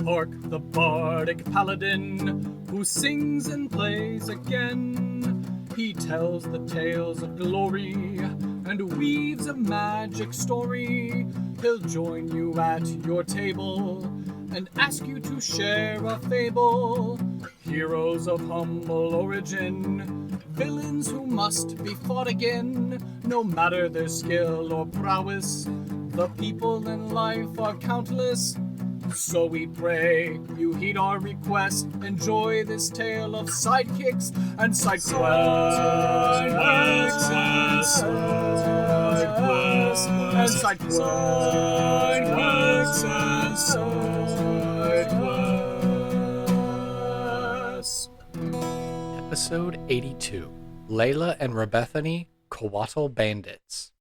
Hark the bardic paladin, who sings and plays again. He tells the tales of glory and weaves a magic story. He'll join you at your table and ask you to share a fable. Heroes of humble origin, villains who must be fought again. No matter their skill or prowess, the people in life are countless. So we pray you heed our request. Enjoy this tale of sidekicks and side quests. And side quests. Episode 82, Layla and Rebethany, Couatl Bandits.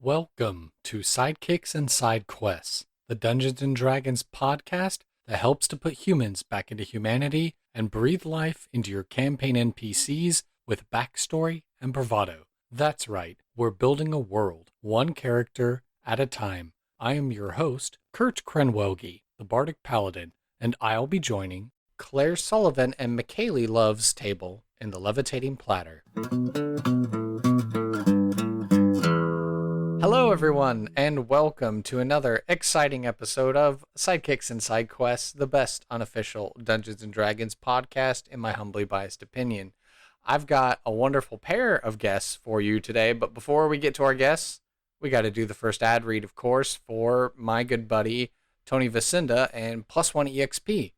Welcome to Sidekicks and Side Quests, the Dungeons & Dragons podcast that helps to put humans back into humanity and breathe life into your campaign NPCs with backstory and bravado. That's right, we're building a world, one character at a time. I am your host, Kurt Krenwelge, the Bardic Paladin, and I'll be joining Claire Sullivan and Michaelie Love's table in the Levitating Platter. Hello everyone, and welcome to another exciting episode of Sidekicks and Side Quests, the best unofficial Dungeons & Dragons podcast, in my humbly biased opinion. I've got a wonderful pair of guests for you today, but before we get to our guests, we got to do the first ad read, of course, for my good buddy, Tony Vicinda and Plus One EXP.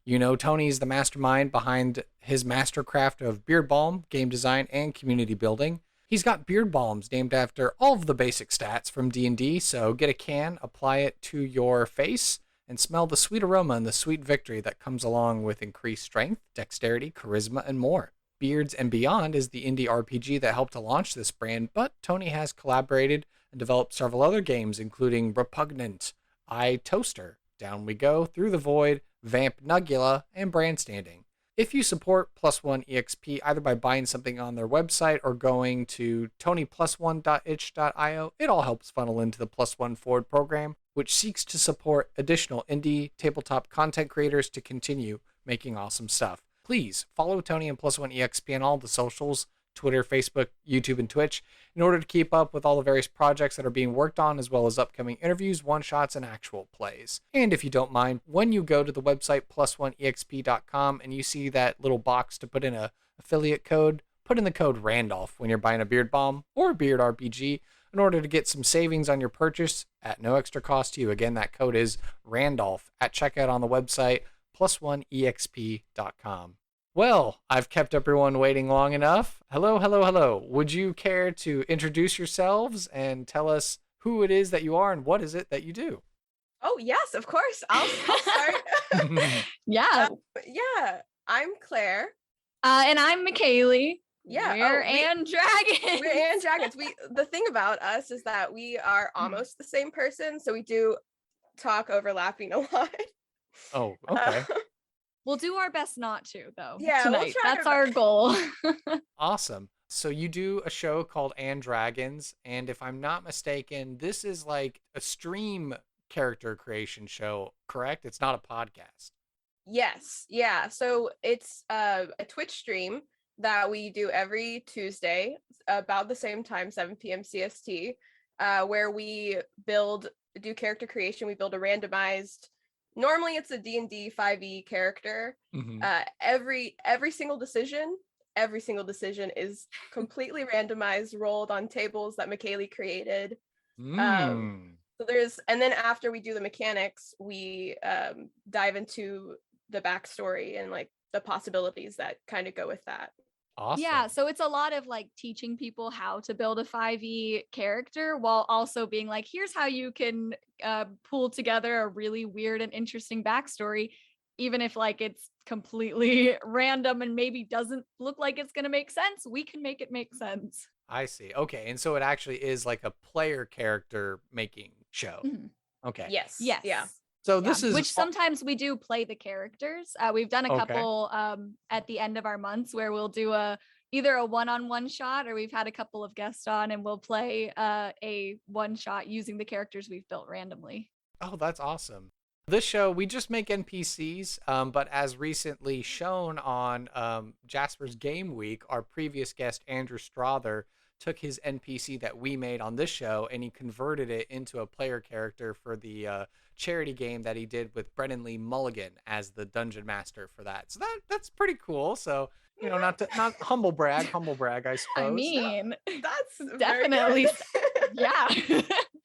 You know, Tony's the mastermind behind his mastercraft of beard balm, game design, and community building. He's got beard balms named after all of the basic stats from D&D, so get a can, apply it to your face, and smell the sweet aroma and the sweet victory that comes along with increased strength, dexterity, charisma, and more. Beards and Beyond is the indie RPG that helped to launch this brand, but Tony has collaborated and developed several other games, including Repugnant, I Toaster, Down We Go, Through the Void, Vamp Nugula, and Brandstanding. If you support Plus One EXP either by buying something on their website or going to tonyplusone.itch.io, it all helps funnel into the Plus One Forward program, which seeks to support additional indie tabletop content creators to continue making awesome stuff. Please follow Tony and Plus One EXP on all the socials, Twitter, Facebook, YouTube, and Twitch, in order to keep up with all the various projects that are being worked on, as well as upcoming interviews, one-shots, and actual plays. And if you don't mind, when you go to the website plus1exp.com and you see that little box to put in a affiliate code, put in the code Randolph when you're buying a beard balm or a beard RPG in order to get some savings on your purchase at no extra cost to you. Again, that code is Randolph at checkout on the website plus1exp.com. Well, I've kept everyone waiting long enough. Hello. Would you care to introduce yourselves and tell us who it is that you are and what is it that you do? Oh, yes, of course. I'll start. Yeah. I'm Claire. And I'm Michaelie. Yeah. We're and Dragons. We're and Dragons. The thing about us is that we are almost the same person, so we do talk overlapping a lot. Oh, okay. We'll do our best not to, though. Yeah, tonight. we'll try That's our goal. Awesome. So you do a show called And Dragons, and if I'm not mistaken, this is like a stream character creation show, correct? It's not a podcast. Yes. Yeah. So it's a Twitch stream that we do every Tuesday about the same time, 7 p.m. CST, where we do character creation. We build a randomized. Normally it's a D&D 5e character. Mm-hmm. Every single decision is completely randomized, rolled on tables that Michaelie created. And then after we do the mechanics, we dive into the backstory and like the possibilities that kind of go with that. Awesome. Yeah, so it's a lot of like teaching people how to build a 5e character while also being like, here's how you can pull together a really weird and interesting backstory, even if like it's completely random and maybe doesn't look like it's going to make sense. We can make it make sense. I see. Okay. And so it actually is like a player character making show. Mm-hmm. Okay. Yes. Yeah. So this is which sometimes we do play the characters. We've done a couple at the end of our months where we'll do either a one-on-one shot, or we've had a couple of guests on and we'll play a one shot using the characters we've built randomly. Oh, that's awesome. This show, we just make NPCs, but as recently shown on Jasper's Game Week, our previous guest, Andrew Strother, took his NPC that we made on this show and he converted it into a player character for the charity game that he did with Brennan Lee Mulligan as the dungeon master for that. So that's pretty cool. So, you know, not humble brag, I suppose. I mean, That's definitely, yeah.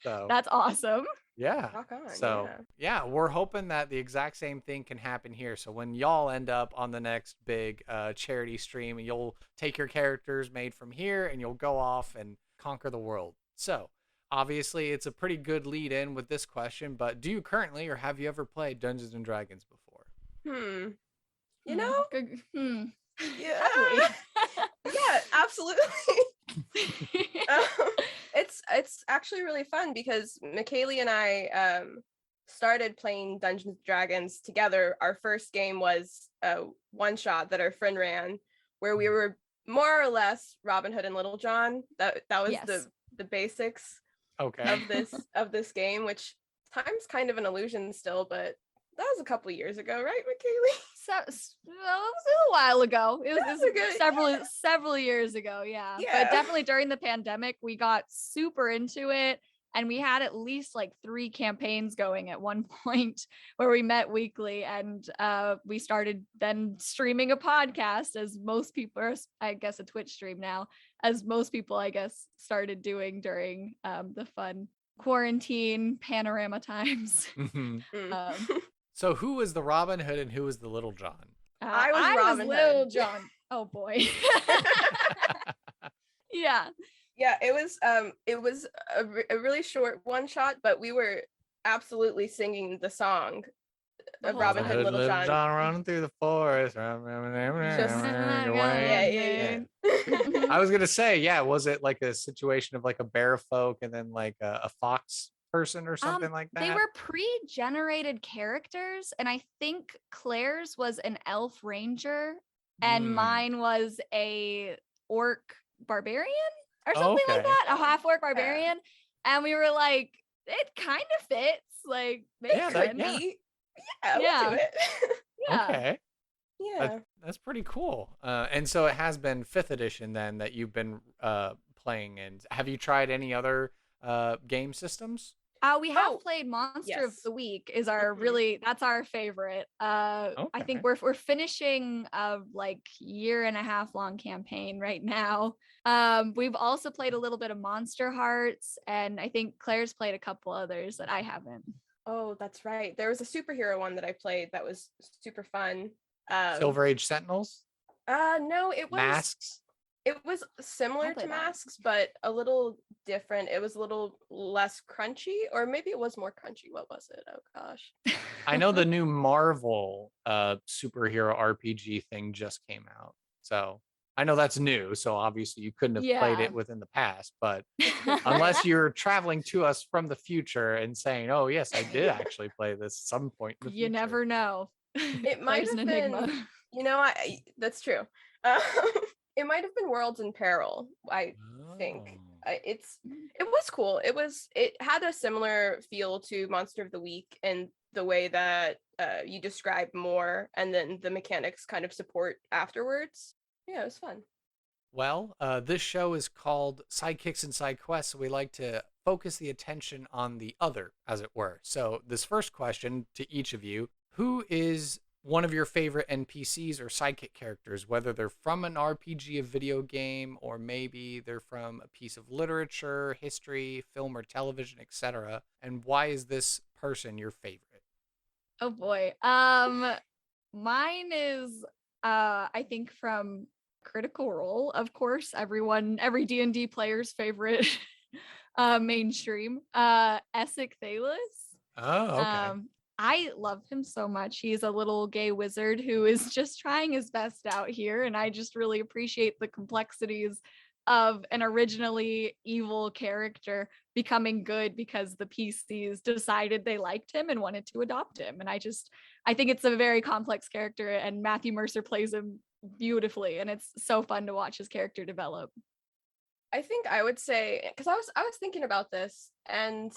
So That's awesome. yeah. Rock on, So yeah, we're hoping that the exact same thing can happen here. So when y'all end up on the next big charity stream, you'll take your characters made from here and you'll go off and conquer the world. So obviously it's a pretty good lead in with this question, but do you currently or have you ever played Dungeons and Dragons before? You know? Hmm. Yeah. Yeah, absolutely. It's actually really fun because Michaelie and I started playing Dungeons and Dragons together. Our first game was a one shot that our friend ran, where we were more or less Robin Hood and Little John. That was Yes. the basics Okay. of this game, which time's kind of an illusion still, but that was a couple of years ago, right, Michaelie? So, well, it was a while ago. It was a good- several years ago, yeah. Yeah. But definitely during the pandemic, we got super into it, and we had at least like 3 campaigns going at one point where we met weekly, and we started then streaming a podcast, as most people, or I guess a Twitch stream now, as most people I guess started doing during the fun quarantine panorama times. So who was the Robin Hood and who was the Little John? I was Robin Little Hood. John. Oh boy. Yeah. Yeah, it was a really short one shot, but we were absolutely singing the song of Robin Hood, Little John. running through the forest. Yeah. I was gonna say, yeah, was it like a situation of like a bear folk and then like a fox person or something like that? They were pre-generated characters, and I think Claire's was an elf ranger, and mine was a orc barbarian or something like that, a half orc barbarian. And we were like, it kind of fits. Like, they could be. Yeah, we'll do it. Yeah. Okay. Yeah. That's pretty cool. And so it has been 5th edition then that you've been playing. And have you tried any other game systems? We have played Monster of the Week is our that's our favorite. I think we're finishing a like 1.5 year long campaign right now. We've also played a little bit of Monster Hearts, and I think Claire's played a couple others that I haven't. Oh, that's right. There was a superhero one that I played that was super fun. Silver Age Sentinels? No, it was Masks? It was similar to Masks, but a little different. It was a little less crunchy, or maybe it was more crunchy. What was it? Oh gosh. I know the new Marvel superhero RPG thing just came out. So I know that's new. So obviously you couldn't have played it within the past, but unless you're traveling to us from the future and saying, oh yes, I did actually play this at some point in the future. You never know. It might have been, that's true. It might have been Worlds in Peril, I think. It was cool. It had a similar feel to Monster of the Week in the way that you describe more, and then the mechanics kind of support afterwards. Yeah, it was fun. Well, this show is called Sidekicks and Side Quests, so we like to focus the attention on the other, as it were. So this first question to each of you, who is one of your favorite NPCs or sidekick characters, whether they're from an RPG, a video game, or maybe they're from a piece of literature, history, film, or television, etc. And why is this person your favorite? Oh boy. Mine is I think from Critical Role, of course, every D&D player's favorite mainstream, Essek Thalis. Oh, okay. I love him so much. He's a little gay wizard who is just trying his best out here, and I just really appreciate the complexities of an originally evil character becoming good because the PCs decided they liked him and wanted to adopt him. And I think it's a very complex character, and Matthew Mercer plays him beautifully, and it's so fun to watch his character develop. I think I would say, because I was thinking about this, and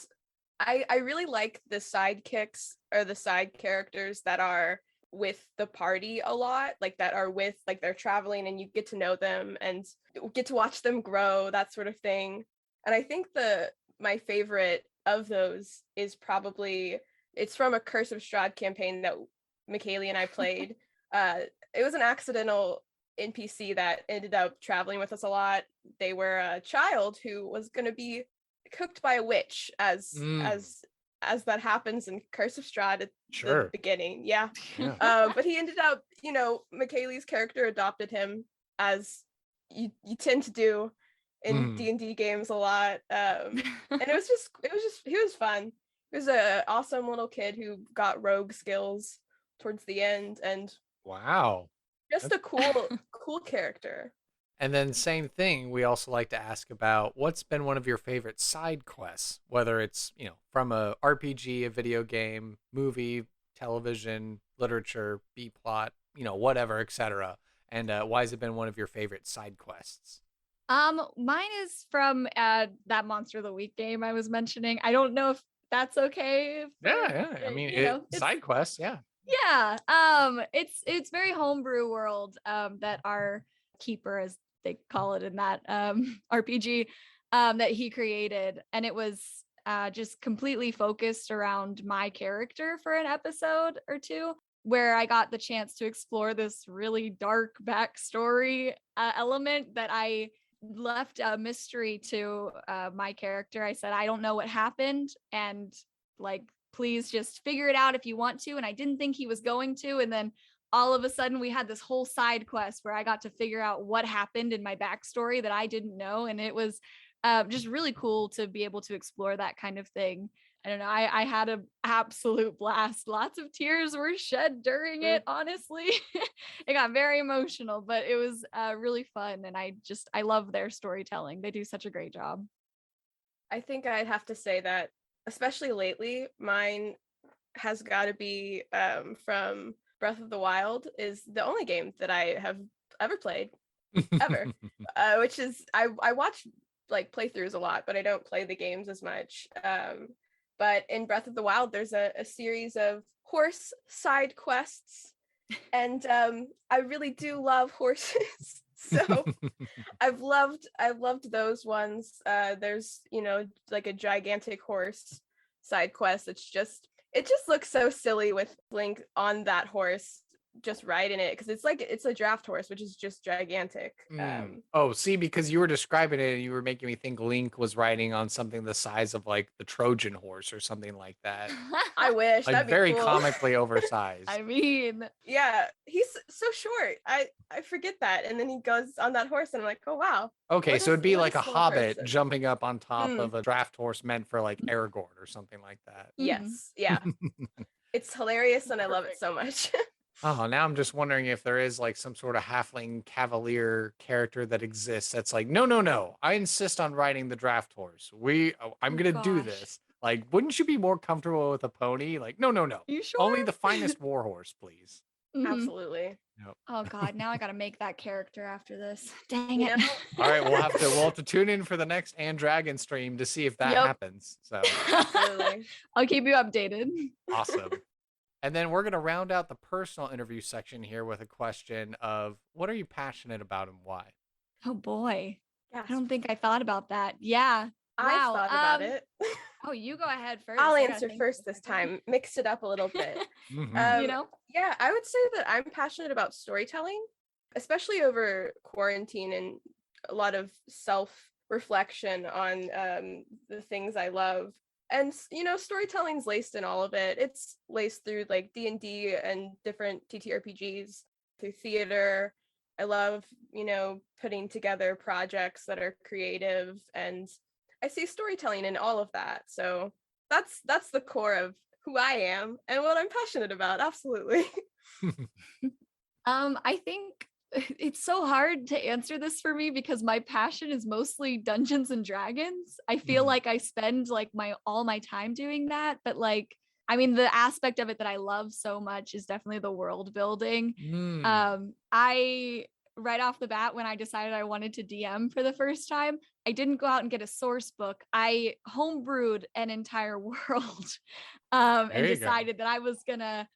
I really like the sidekicks or the side characters that are with the party a lot, like that are with, like they're traveling and you get to know them and get to watch them grow, that sort of thing. And I think my favorite of those is probably, it's from a Curse of Strahd campaign that Michaelie and I played. It was an accidental NPC that ended up traveling with us a lot. They were a child who was going to be cooked by a witch, as that happens in Curse of Strahd at the beginning. Yeah. But he ended up, Michaelie's character adopted him, as you tend to do in D&D games a lot. And he was fun. He was an awesome little kid who got rogue skills towards the end, and wow, just a cool character. And then same thing, we also like to ask about what's been one of your favorite side quests, whether it's, from a RPG, a video game, movie, television, literature, B-plot, whatever, etc. And why has it been one of your favorite side quests? Mine is from that Monster of the Week game I was mentioning. I don't know if that's okay. Yeah. I mean, it's side quests, yeah. Yeah. It's very homebrew world that our keeper, as they call it in that RPG, that he created, and it was just completely focused around my character for an episode or two, where I got the chance to explore this really dark backstory element that I left a mystery to my character. I said, I don't know what happened, and please just figure it out if you want to. And I didn't think he was going to, and then all of a sudden we had this whole side quest where I got to figure out what happened in my backstory that I didn't know. And it was just really cool to be able to explore that kind of thing. I don't know. I had an absolute blast. Lots of tears were shed during it. Honestly, it got very emotional, but it was really fun. And I love their storytelling. They do such a great job. I think I'd have to say that, especially lately, mine has got to be from Breath of the Wild. Is the only game that I have ever played ever, which is I watch playthroughs a lot, but I don't play the games as much. But in Breath of the Wild, there's a series of horse side quests, and I really do love horses. So I've loved those ones. There's a gigantic horse side quest. It just looks so silly with Link on that horse just riding it, because it's a draft horse, which is just gigantic. Because you were describing it and you were making me think Link was riding on something the size of the Trojan horse or something like that. I wish. That'd be very cool. comically oversized. I mean, yeah, he's so short. I forget that, and then he goes on that horse and I'm like, oh wow. Okay, so it'd be like a hobbit jumping up on top of a draft horse meant for Aragorn or something like that. Yes, yeah. It's hilarious and I love it so much. Oh, now I'm just wondering if there is some sort of halfling cavalier character that exists that's no, I insist on riding the draft horse. I'm gonna do this. Wouldn't you be more comfortable with a pony? No. You sure? Only the finest war horse, please. Absolutely. Yep. Oh God, now I gotta make that character after this. Dang it. All right, we'll have to tune in for the next And Dragon stream to see if that happens. So absolutely. I'll keep you updated. Awesome. And then we're going to round out the personal interview section here with a question of what are you passionate about and why? Oh boy. Yes. I don't think I thought about that. Yeah. I thought about it. Oh, you go ahead first. I'll answer first this time. Mix it up a little bit. Yeah, I would say that I'm passionate about storytelling, especially over quarantine and a lot of self-reflection on the things I love. And storytelling's laced in all of it. It's laced through D&D and different TTRPGs, through theater. I love putting together projects that are creative, and I see storytelling in all of that. So that's the core of who I am and what I'm passionate about. Absolutely. I think it's so hard to answer this for me because my passion is mostly Dungeons and Dragons. I feel like I spend all my time doing that, but the aspect of it that I love so much is definitely the world building. I right off the bat, when I decided I wanted to DM for the first time, I didn't go out and get a source book. I homebrewed an entire world, and There you go. decided that I was gonna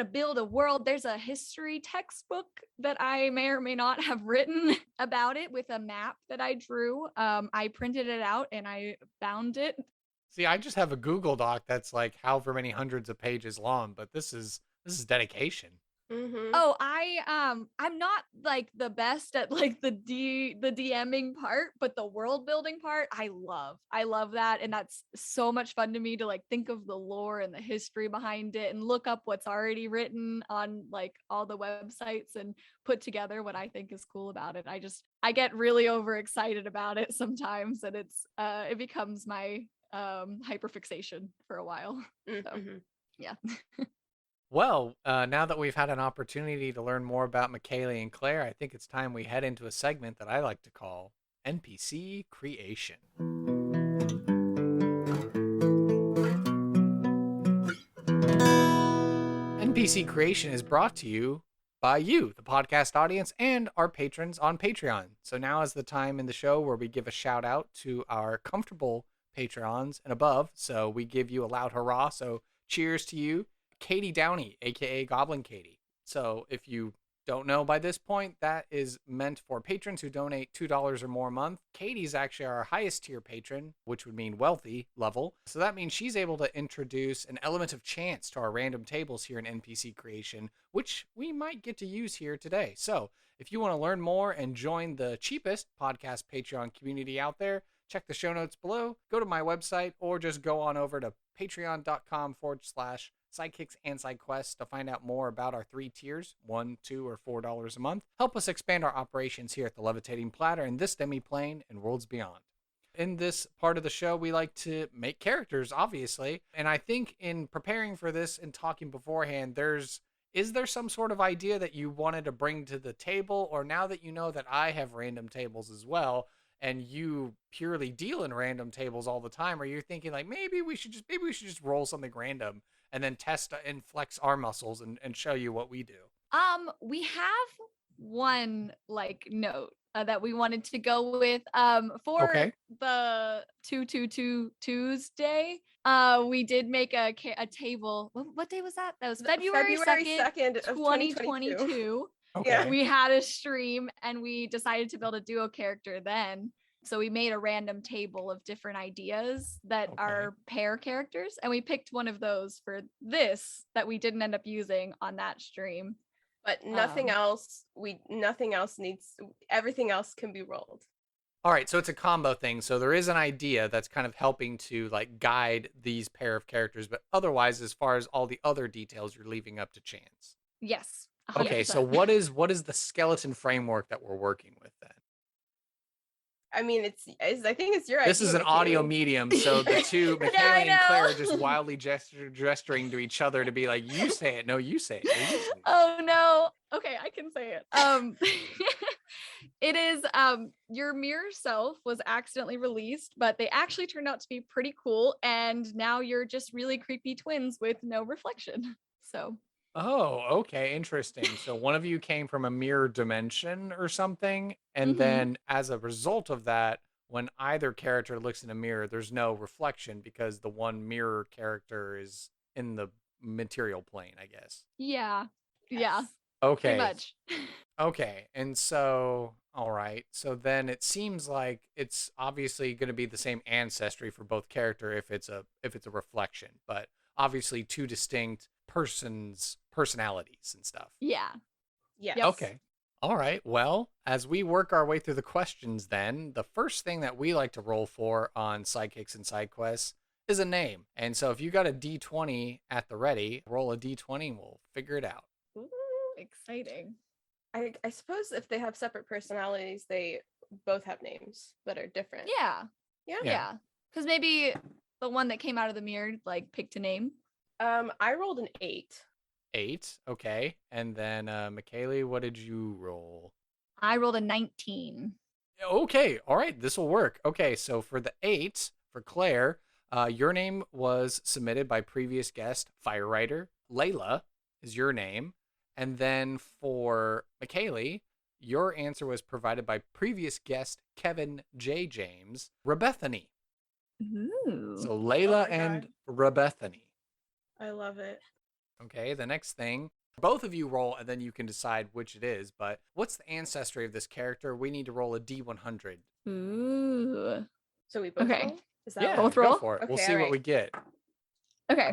build a world. There's a history textbook that I may or may not have written about it with a map that I drew. I printed it out and I bound it. See, I just have a Google Doc that's like however many hundreds of pages long, but this is dedication. Mm-hmm. Oh, I'm not like the best at like the DMing part, but the world building part, I love that, and that's so much fun to me to like think of the lore and the history behind it and look up what's already written on like all the websites and put together what I think is cool about it. I get really overexcited about it sometimes, and it becomes my hyperfixation for a while. So Mm-hmm. yeah. Well, now that we've had an opportunity to learn more about Michaelie and Claire, I think it's time we head into a segment that I like to call NPC Creation. NPC Creation is brought to you by you, the podcast audience, and our patrons on Patreon. So now is the time in the show where we give a shout out to our comfortable Patreons and above. So we give you a loud hurrah. So cheers to you, Katie Downey, aka Goblin Katie. So if you don't know by this point, that is meant for patrons who donate $2 or more a month. Katie's actually our highest tier patron, which would mean wealthy level. So that means she's able to introduce an element of chance to our random tables here in NPC Creation, which we might get to use here today. So if you want to learn more and join the cheapest podcast Patreon community out there, check the show notes below, go to my website, or just go on over to patreon.com/sidekicks and side quests to find out more about our 3 tiers, $1, $2, or $4 a month. Help us expand our operations here at the Levitating Platter in this demi-plane and worlds beyond. In this part of the show, we like to make characters, obviously. And I think in preparing for this and talking beforehand, is there some sort of idea that you wanted to bring to the table? Or now that you know that I have random tables as well, and you purely deal in random tables all the time, or you're thinking like, maybe we should just roll something random and then test and flex our muscles and show you what we do? We have one like note that we wanted to go with for Okay. the 222 Tuesday. We did make a table. What day was that? That was February 2nd of 2022. Okay. Yeah. We had a stream and we decided to build a duo character then. So we made a random table of different ideas that are pair characters, and we picked one of those for this that we didn't end up using on that stream. But nothing else. Everything else can be rolled. All right, so it's a combo thing. So there is an idea that's kind of helping to like guide these pair of characters, but otherwise, as far as all the other details, you're leaving up to chance. Yes. Okay, 100%. so what is the skeleton framework that we're working with then? I mean, I think it's your idea. This is an audio medium, so the two, Michaelie Yeah, I and Claire, know. are just wildly gesturing to each other to be like, you say it, no, you say it. No, you say it. Oh no. Okay, I can say it. It is your mirror self was accidentally released, but they actually turned out to be pretty cool, and now you're just really creepy twins with no reflection. So Oh, okay, interesting. So one of you came from a mirror dimension or something, and Mhm. then as a result of that, when either character looks in a mirror, there's no reflection because the one mirror character is in the material plane, I guess. yeah. Yeah. Yes. Okay. Pretty much. Okay, and so, all right. So then it seems like it's obviously going to be the same ancestry for both character if it's a reflection, but obviously two distinct personalities and stuff. Yeah. Yes. Yep. Okay. All right. Well, as we work our way through the questions then, the first thing that we like to roll for on Sidekicks and Side Quests is a name. And so if you got a D20 at the ready, roll a D20 and we'll figure it out. Ooh. Exciting. I suppose if they have separate personalities, they both have names that are different. Yeah. Yeah. Yeah. Because maybe the one that came out of the mirror like picked a name. I rolled an 8. 8. Okay. And then Michaelie, what did you roll? I rolled a 19. Okay. All right. This will work. Okay. So for the 8, for Claire, your name was submitted by previous guest, Firewriter. Layla is your name. And then for Michaelie, Your answer was provided by previous guest Kevin J. James, Rebethany. Ooh. So Layla my and God. Rebethany. I love it. Okay, the next thing, both of you roll and then you can decide which it is, but what's the ancestry of this character? We need to roll a D100. Ooh. So we both Okay. roll? Is that Yeah, Both go roll? for it. We'll Okay, see what alright. we get. Okay.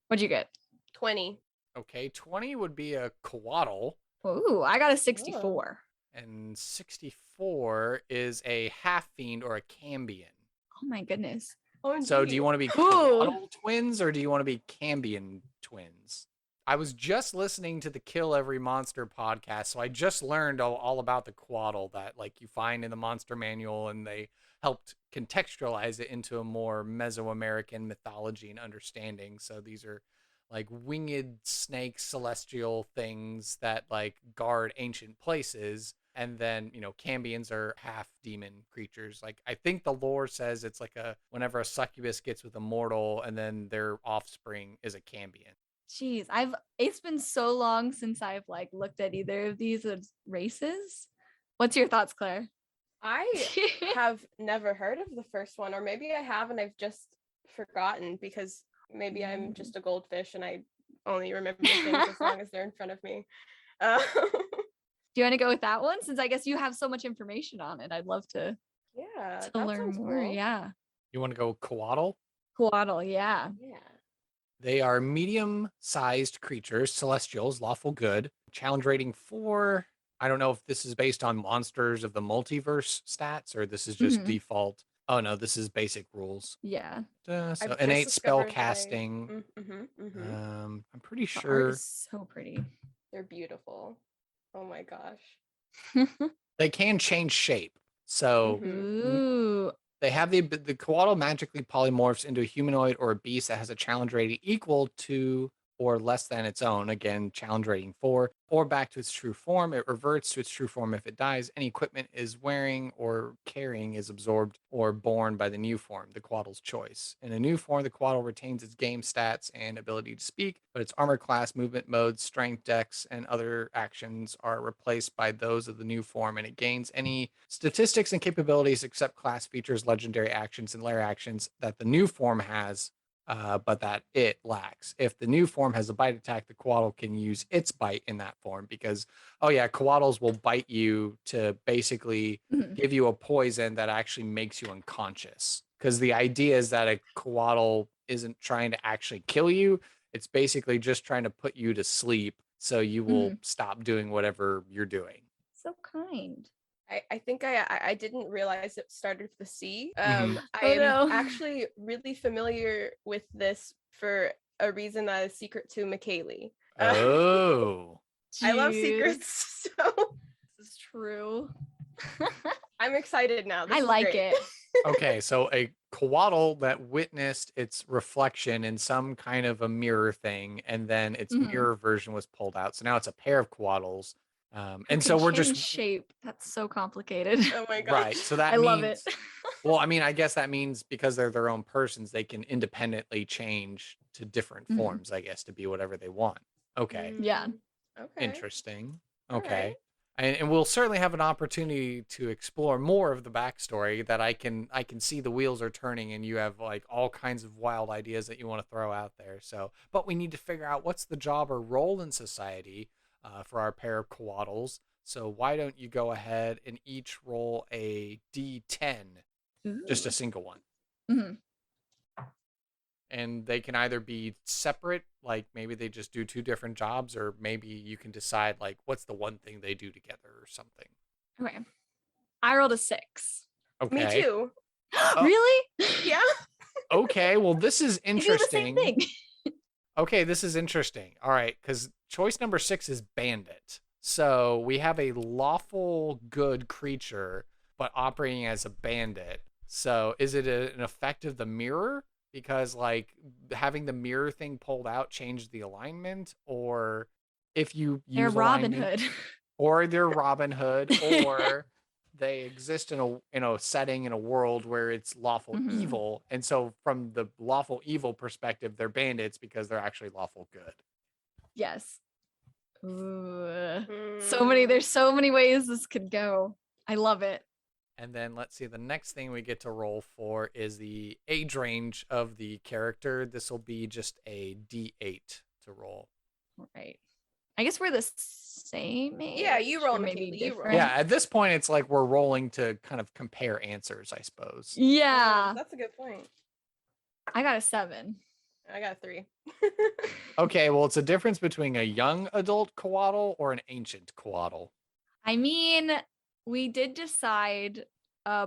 What'd you get? 20. Okay, 20 would be a Couatl, Ooh, I got a 64. and 64 is a half fiend or a Cambion. Oh my goodness. So do you want to be Couatl twins or do you want to be Cambion twins? I was just listening to the Kill Every Monster podcast, so I just learned all about the Couatl that like you find in the monster manual, and they helped contextualize it into a more Mesoamerican mythology and understanding. So these are like winged snake celestial things that like guard ancient places. And then, Cambions are half demon creatures. Like, I think the lore says it's like whenever a succubus gets with a mortal and then their offspring is a Cambion. Jeez, it's been so long since I've like looked at either of these as races. What's your thoughts, Claire? I have never heard of the first one, or maybe I have and I've just forgotten because maybe I'm just a goldfish and I only remember things as long as they're in front of me. Do you want to go with that one? Since I guess you have so much information on it, I'd love to that learn sounds more. cool. Yeah. You want to go Couatl? Couatl, yeah. Yeah. They are medium-sized creatures, celestials, lawful good. Challenge rating 4. I don't know if this is based on monsters of the multiverse stats or this is just default. Oh no, this is basic rules. Yeah. So innate spell casting. I'm pretty The art sure is so pretty. They're beautiful. Oh my gosh. they can change shape. So Ooh. they have the Couatl magically polymorphs into a humanoid or a beast that has a challenge rating equal to or less than its own. Again, challenge rating 4, or back to its true form. It reverts to its true form if it dies. Any equipment is wearing or carrying is absorbed or borne by the new form, the Couatl's choice. In a new form, the Couatl retains its game stats and ability to speak, but its armor class, movement modes, strength, dex, and other actions are replaced by those of the new form, and it gains any statistics and capabilities except class features, legendary actions, and lair actions that the new form has, but that it lacks. If the new form has a bite attack, the Couatl can use its bite in that form because, Couatls will bite you to basically give you a poison that actually makes you unconscious. Because the idea is that a Couatl isn't trying to actually kill you. It's basically just trying to put you to sleep so you will stop doing whatever you're doing. So kind. I think I didn't realize it started with the C. Mhm. I am actually really familiar with this for a reason that is secret to Michaelie. Oh. I love Jeez. secrets, so This is true. I'm excited now. This I is like great. it. Okay, so a Couatl that witnessed its reflection in some kind of a mirror thing, and then its mirror version was pulled out. So now it's a pair of Couatls. And so we're change just shape. That's so complicated. Oh my gosh. right. So that I means, love it. well, I mean, I guess that means because they're their own persons, they can independently change to different forms, I guess, to be whatever they want. Okay. Yeah. Okay. Interesting. All Okay. right. And we'll certainly have an opportunity to explore more of the backstory that I can see the wheels are turning and you have like all kinds of wild ideas that you want to throw out there. So, but we need to figure out what's the job or role in society for our pair of Couatls. So why don't you go ahead and each roll a D10, just a single one. And they can either be separate, like maybe they just do two different jobs, or maybe you can decide like what's the one thing they do together or something. Okay. I rolled a 6. Okay. Me too. Really? Yeah. Okay, well this is You do the same interesting. thing. Okay, this is interesting. All right, because choice number 6 is bandit. So we have a lawful good creature, but operating as a bandit. So is it an effect of the mirror? Because like having the mirror thing pulled out changed the alignment, or if you They're use Robin alignment, Hood. or they're Robin Hood, or they exist in a setting in a world where it's lawful evil, and so from the lawful evil perspective, they're bandits because they're actually lawful good. Yes. Ooh. Mm. There's so many ways this could go. I love it. And then let's see, the next thing we get to roll for is the age range of the character. This will be just a D8 to roll. Right. I guess we're the same age. Yeah, you roll, or maybe Michaelie, you roll. different. Yeah, at this point, it's like we're rolling to kind of compare answers, I suppose. Yeah. That's a good point. I got a 7. I got a 3. Okay, well, it's a difference between a young adult Couatl or an ancient Couatl. I mean, we did decide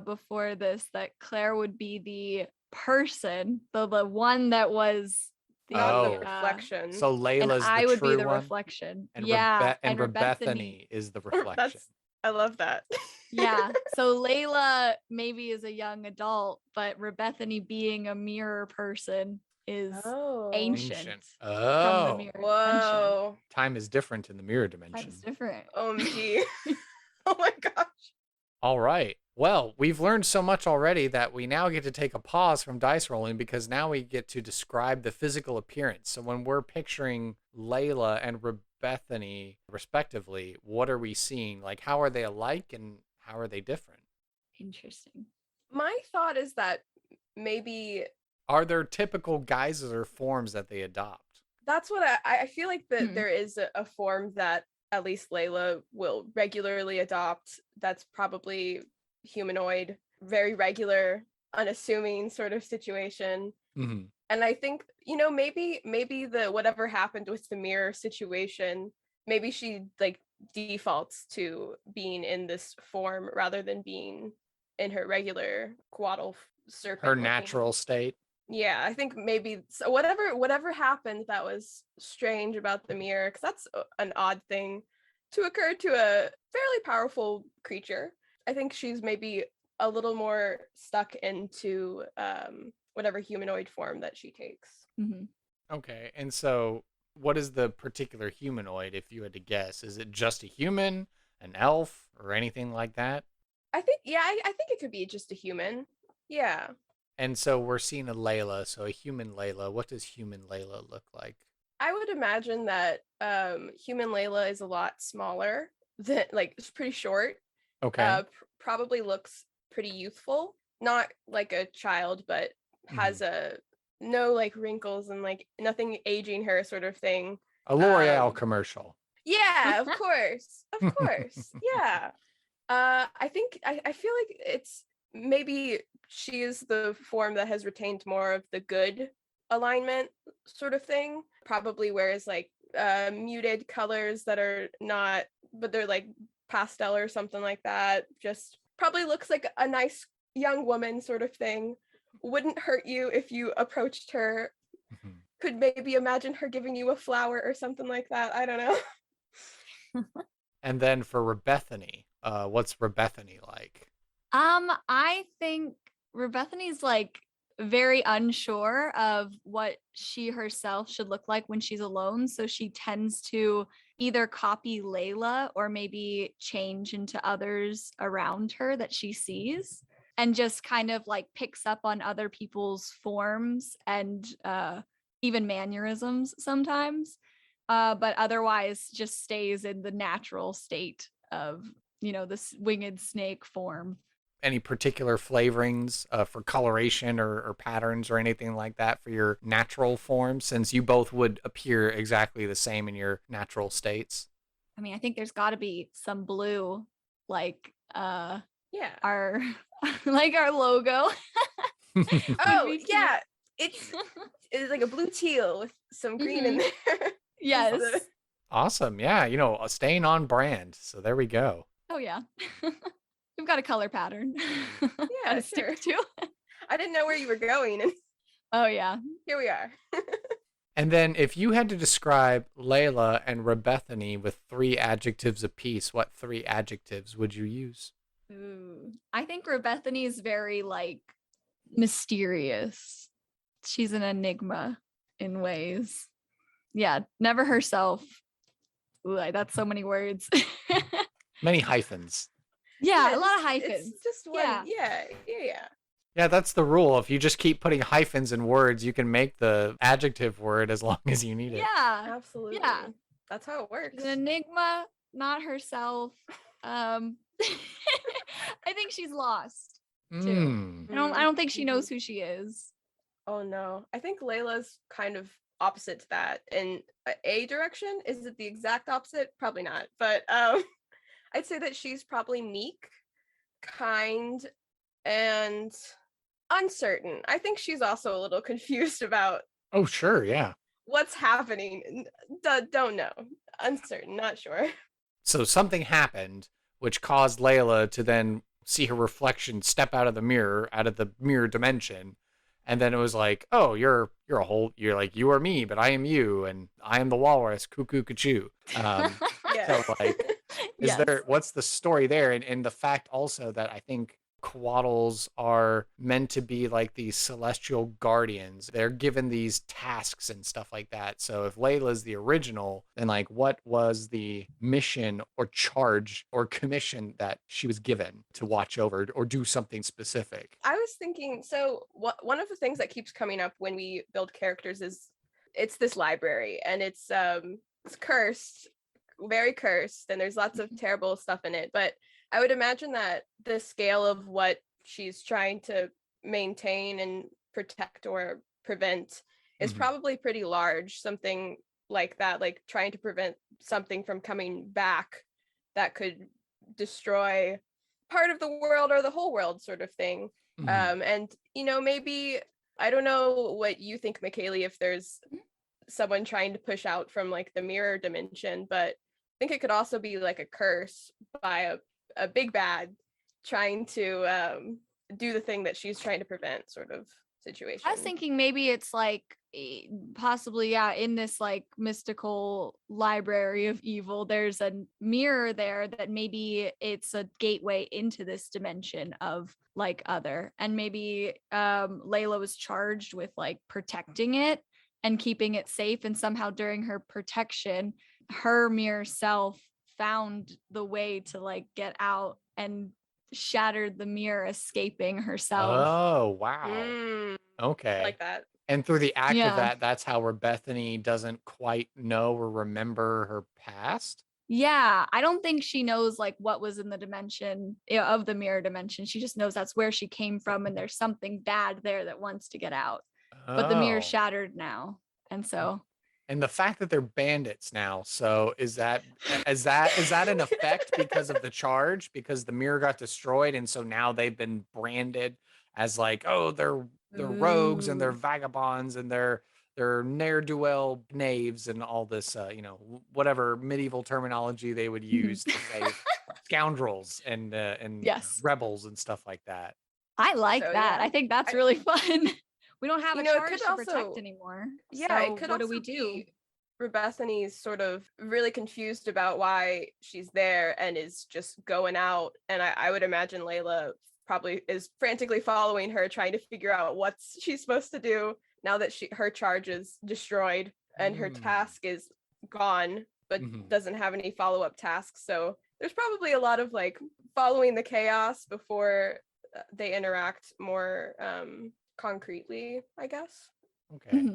before this that Claire would be the person, the one that was the Not the Oh. reflection. So and Layla's I the would true be the one, reflection. and Yeah, and Rebethany. Rebethany is the reflection. I love that. Yeah. So Layla maybe is a young adult, but Rebethany being a mirror person is Oh. ancient. From the Oh, mirror dimension. Whoa. time is different in the mirror dimension. That's different. OMG. Oh my gosh. All right. Well, we've learned so much already that we now get to take a pause from dice rolling because now we get to describe the physical appearance. So when we're picturing Layla and Rebethany, respectively, what are we seeing? Like, how are they alike and how are they different? Interesting. My thought is that maybe Are there typical guises or forms that they adopt? that's what I feel like that Hmm. there is a form that at least Layla will regularly adopt that's probably humanoid, very regular, unassuming sort of situation. Mm-hmm. And I think, maybe the whatever happened with the mirror situation, maybe she like defaults to being in this form rather than being in her regular Couatl serpent. Her looking. natural state. Yeah, I think maybe so whatever happened that was strange about the mirror, because that's an odd thing to occur to a fairly powerful creature. I think she's maybe a little more stuck into whatever humanoid form that she takes. Mm-hmm. Okay. And so what is the particular humanoid, if you had to guess? Is it just a human, an elf, or anything like that? I think, I think it could be just a human. Yeah. And so we're seeing a Layla, so a human Layla. What does human Layla look like? I would imagine that human Layla is a lot smaller than, like, it's pretty short. Okay. Probably looks pretty youthful, not like a child, but has no like wrinkles and like nothing aging her sort of thing. A L'Oreal commercial. Yeah, of course. Yeah. I think I feel like it's maybe she is the form that has retained more of the good alignment sort of thing. Probably wears like muted colors that are not, but they're like pastel or something like that. Just probably looks like a nice young woman sort of thing. Wouldn't hurt you if you approached her. Could maybe imagine her giving you a flower or something like that. I don't know. And then for Rebethany, what's Rebethany like? I think Rebethany's like very unsure of what she herself should look like when she's alone. So she tends to either copy Layla or maybe change into others around her that she sees, and just kind of like picks up on other people's forms and even mannerisms sometimes. But otherwise just stays in the natural state of, this winged snake form. Any particular flavorings for coloration or patterns or anything like that for your natural forms, since you both would appear exactly the same in your natural states? I mean, I think there's got to be some blue, like Yeah. our like our logo. Oh, yeah. It's like a blue teal with some green in there. Yes. Awesome. Yeah, staying on brand. So there we go. Oh yeah. We've got a color pattern. Yeah, Gotta sure. stick to. I didn't know where you were going, and Oh yeah. here we are. And then if you had to describe Layla and Rebethany with 3 adjectives apiece, what 3 adjectives would you use? Ooh. I think Rebethany is very like mysterious. She's an enigma in ways. Yeah, never herself. Ooh, that's so many words. Many hyphens. Yeah, a lot of It's hyphens. just one. Yeah. Yeah. Yeah, that's the rule. If you just keep putting hyphens in words, you can make the adjective word as long as you need it. Yeah. Absolutely. Yeah. That's how it works. She's an enigma, not herself. I think she's lost too. I don't think she knows who she is. Oh no. I think Layla's kind of opposite to that in a direction. Is it the exact opposite? Probably not. But I'd say that she's probably meek, kind, and uncertain. I think she's also a little confused about Oh, sure, yeah. what's happening. Don't know. Uncertain, not sure. So something happened which caused Layla to then see her reflection step out of the mirror dimension. And then it was like, oh, you're like, you are me, but I am you, and I am the walrus, cuckoo, cuckoo. Yeah. So like, what's the story there? And the fact also that I think Couatls are meant to be like these celestial guardians. They're given these tasks and stuff like that. So if Layla's the original, then like what was the mission or charge or commission that she was given to watch over or do something specific? I was thinking, so one of the things that keeps coming up when we build characters is it's this library, and it's cursed, very cursed, and there's lots of terrible stuff in it. But I would imagine that the scale of what she's trying to maintain and protect or prevent is probably pretty large. Something like that, like trying to prevent something from coming back that could destroy part of the world or the whole world, sort of thing. And maybe, I don't know what you think, Michaelie, if there's someone trying to push out from like the mirror dimension, but I think it could also be like a curse by a big bad trying to do the thing that she's trying to prevent, sort of situation. I was thinking maybe it's like possibly, yeah, in this like mystical library of evil, there's a mirror there that maybe it's a gateway into this dimension of like other, and maybe Layla was charged with like protecting it and keeping it safe, and somehow during her protection, her mirror self found the way to like get out and shattered the mirror, escaping herself. Oh, wow. Okay. I like that. And through the act of that, that's how Rebethany doesn't quite know or remember her past. Yeah, I don't think she knows like what was in the dimension of the mirror dimension. She just knows that's where she came from, and there's something bad there that wants to get out. But the mirror shattered now, and so. And the fact that they're bandits now, so is that an effect because of the charge? Because the mirror got destroyed, and so now they've been branded as like, oh, they're rogues and they're vagabonds and they're ne'er-do-well knaves and all this, whatever medieval terminology they would use to say scoundrels and Yes. rebels and stuff like that. I like that. Yeah. I think that's really fun. We don't have a charge to protect also, anymore. Yeah, so it could what also do we do? Rebethany's sort of really confused about why she's there and is just going out. And I would imagine Layla probably is frantically following her, trying to figure out what she's supposed to do now that her charge is destroyed and her task is gone, but doesn't have any follow-up tasks. So there's probably a lot of like following the chaos before they interact more concretely, I guess. Okay.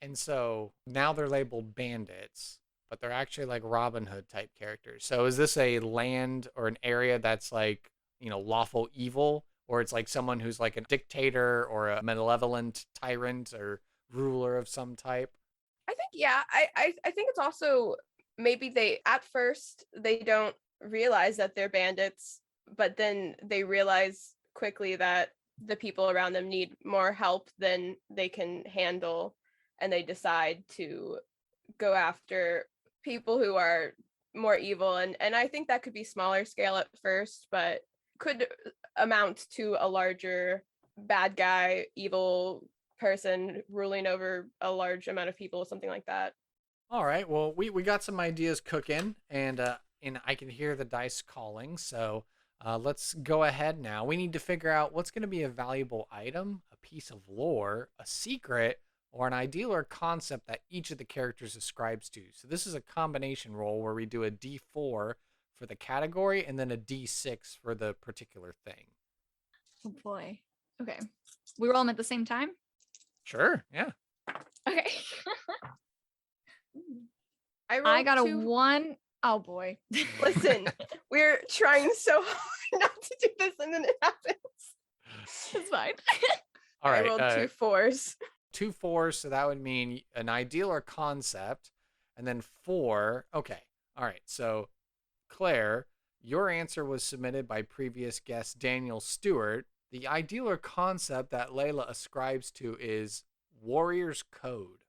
And so now they're labeled bandits, but they're actually like Robin Hood type characters. So is this a land or an area that's like, lawful evil, or it's like someone who's like a dictator or a malevolent tyrant or ruler of some type? I think, yeah, I think it's also maybe they at first they don't realize that they're bandits, but then they realize quickly that the people around them need more help than they can handle, and they decide to go after people who are more evil. And I think that could be smaller scale at first, but could amount to a larger bad guy, evil person ruling over a large amount of people, something like that. All right. Well, we got some ideas cooking, and I can hear the dice calling. So let's go ahead now. We need to figure out what's going to be a valuable item, a piece of lore, a secret, or an ideal or concept that each of the characters ascribes to. So this is a combination roll where we do a D4 for the category and then a D6 for the particular thing. Oh boy. Okay. We roll them at the same time? Sure. Yeah. Okay. I rolled I got a 2. 1. Oh boy. Listen, we're trying so hard not to do this, and then it happens. It's fine. All I right. rolled 2 4s. 2 4s, so that would mean an ideal or concept, and then 4. Okay. All right. So, Claire, your answer was submitted by previous guest Daniel Stewart. The ideal or concept that Layla ascribes to is Warrior's Code.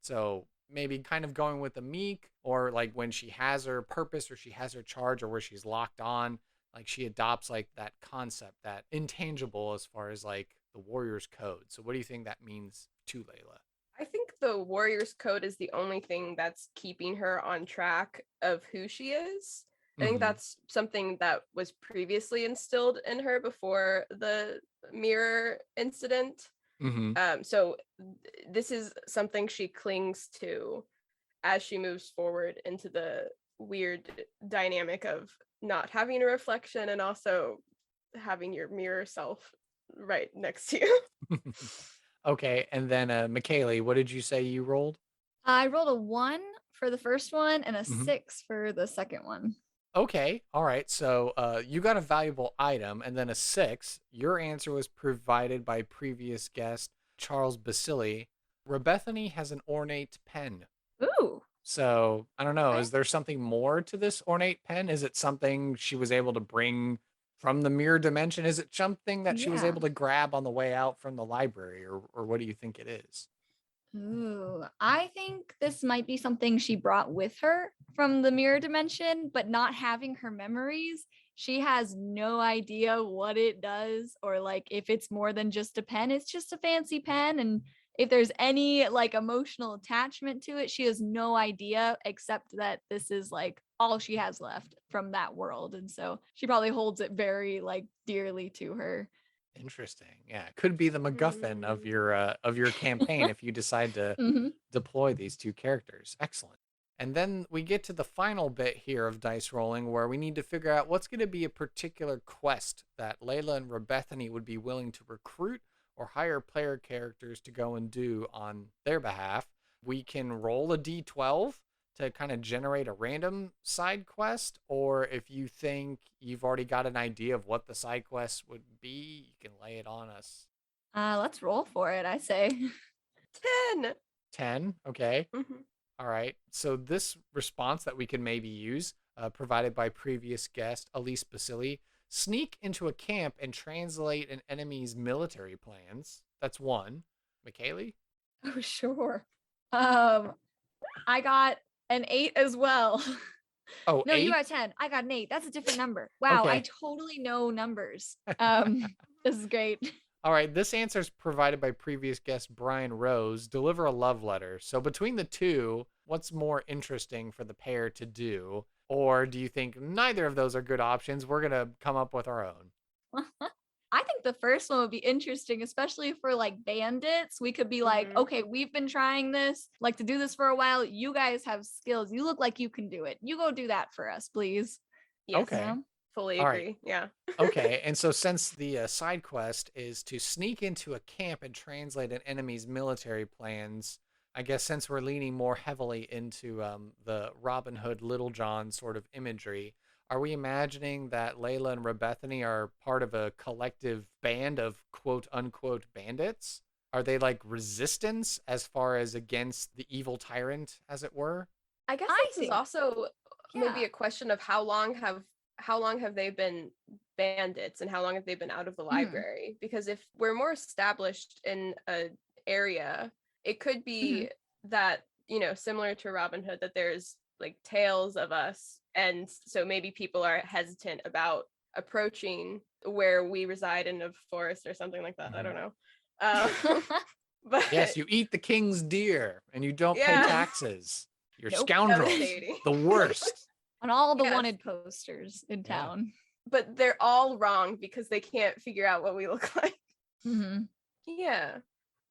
So, maybe kind of going with the meek, or like when she has her purpose or she has her charge or where she's locked on, like she adopts like that concept, that intangible as far as like the Warrior's Code. So, what do you think that means to Layla? I think the Warrior's Code is the only thing that's keeping her on track of who she is. I think that's something that was previously instilled in her before the mirror incident. So this is something she clings to as she moves forward into the weird dynamic of not having a reflection and also having your mirror self right next to you. Okay, and then Michaelie, what did you say you rolled? I rolled a 1 for the first one and a Mhm. 6 for the second one. Okay, all right. So you got a valuable item and then a 6. Your answer was provided by previous guest Charles Basili. Rebethany has an ornate pen. Ooh. So I don't know. Okay. Is there something more to this ornate pen? Is it something she was able to bring from the mirror dimension? Is it something that she was Yeah. able to grab on the way out from the library, or what do you think it is? Ooh, I think this might be something she brought with her from the mirror dimension, but not having her memories, she has no idea what it does or like if it's more than just a pen, it's just a fancy pen. And if there's any like emotional attachment to it, she has no idea except that this is like all she has left from that world. And so she probably holds it very like dearly to her. Interesting. Yeah, it could be the MacGuffin of your campaign if you decide to Mhm. deploy these two characters. Excellent. And then we get to the final bit here of dice rolling where we need to figure out what's going to be a particular quest that Layla and Rebethany would be willing to recruit or hire player characters to go and do on their behalf. We can roll a d12 to kind of generate a random side quest, or if you think you've already got an idea of what the side quest would be, you can lay it on us. Let's roll for it, I say. 10. 10, okay. Mhm. All right. So this response that we can maybe use, provided by previous guest Elise Basili, sneak into a camp and translate an enemy's military plans. That's 1. Michaelie? Oh, sure. I got an 8 as well. Oh, No, you 8? got 10. I got an 8. That's a different number. Wow, I Okay. totally know numbers. This is great. All right. This answer is provided by previous guest Brian Rose. Deliver a love letter. So between the two, what's more interesting for the pair to do? Or do you think neither of those are good options? We're going to come up with our own. I think the first one would be interesting, especially for like bandits. We could be like, Mhm. okay, we've been trying this, like to do this for a while. You guys have skills. You look like you can do it. You go do that for us, please. Yes. Okay. Fully All agree. right. Yeah. Okay, and so since the side quest is to sneak into a camp and translate an enemy's military plans, I guess since we're leaning more heavily into the Robin Hood, Little John sort of imagery, are we imagining that Layla and Rebethany are part of a collective band of quote unquote bandits? Are they like resistance as far as against the evil tyrant, as it were? I guess I this is think- also maybe yeah. a question of how long have they been bandits and how long have they been out of the library? Because if we're more established in a area, it could be that, similar to Robin Hood, that there's like tales of us, and so maybe people are hesitant about approaching where we reside in a forest or something like that. I don't know. But Yes, you eat the king's deer and you don't pay Yeah. taxes. You're Nope. scoundrels. Devastating. The worst. On all the Yes. wanted posters in Yeah. town. But they're all wrong because they can't figure out what we look like. Mhm. Yeah.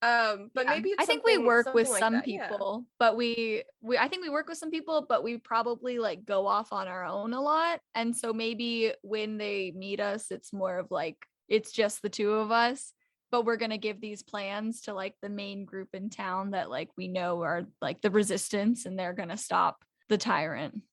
But Yeah. maybe it's I think we work with something like some that, yeah. people, but I think we work with some people, but we probably like go off on our own a lot. And so maybe when they meet us, it's more of like it's just the two of us, but we're gonna give these plans to like the main group in town that like we know are like the resistance, and they're gonna stop the tyrant.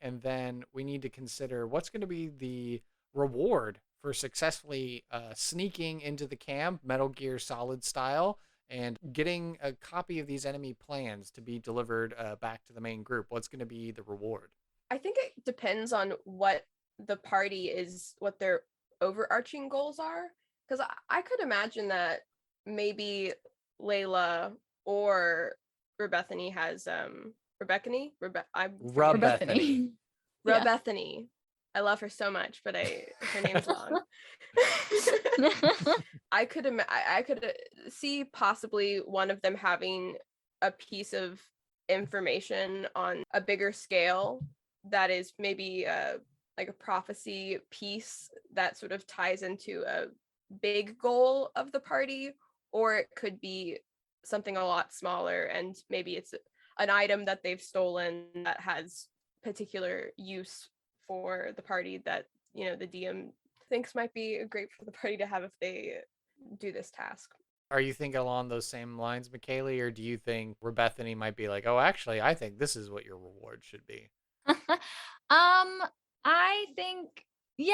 And then we need to consider what's going to be the reward for successfully sneaking into the camp, Metal Gear Solid style, and getting a copy of these enemy plans to be delivered back to the main group. What's going to be the reward? I think it depends on what the party is, what their overarching goals are. Because I could imagine that maybe Layla or Rebethany has Rebethany? Rebethany. Yeah. Rebethany. I love her so much, but her name's long. I could see possibly one of them having a piece of information on a bigger scale that is maybe like a prophecy piece that sort of ties into a big goal of the party, or it could be something a lot smaller, and maybe it's an item that they've stolen that has particular use for the party that, you know, the DM thinks might be great for the party to have if they do this task. Are you thinking along those same lines, Michaelie, or do you think Rebethany might be like, oh, actually, I think this is what your reward should be?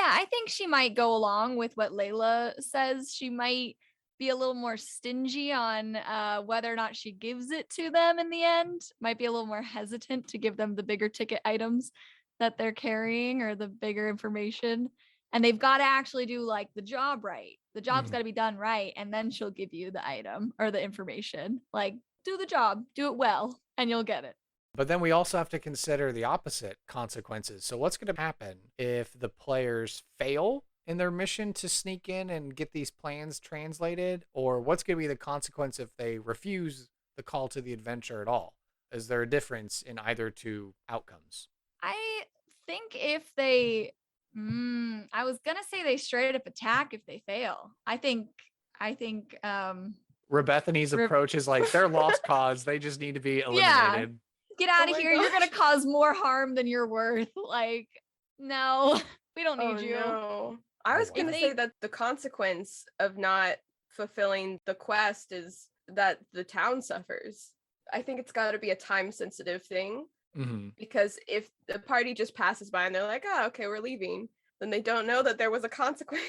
I think she might go along with what Layla says. She might be a little more stingy on whether or not she gives it to them in the end. Might be a little more hesitant to give them the bigger ticket items that they're carrying or the bigger information. And they've got to actually do like the job right. The job's got to be done right. And then she'll give you the item or the information. Like, do the job, do it well, and you'll get it. But then we also have to consider the opposite consequences. So what's going to happen if the players fail in their mission to sneak in and get these plans translated? Or what's going to be the consequence if they refuse the call to the adventure at all? Is there a difference in either two outcomes? I think if they, I was going to say they straight up attack if they fail. I think, Rebethany's approach is like, they're lost cause. They just need to be eliminated. Get out Oh of my here. You're going to gosh. cause more harm than you're worth. Like, no, we don't need you. No. I was wow. going to say that the consequence of not fulfilling the quest is that the town suffers. I think it's got to be a time sensitive thing, because if the party just passes by and they're like, oh, okay, we're leaving, then they don't know that there was a consequence.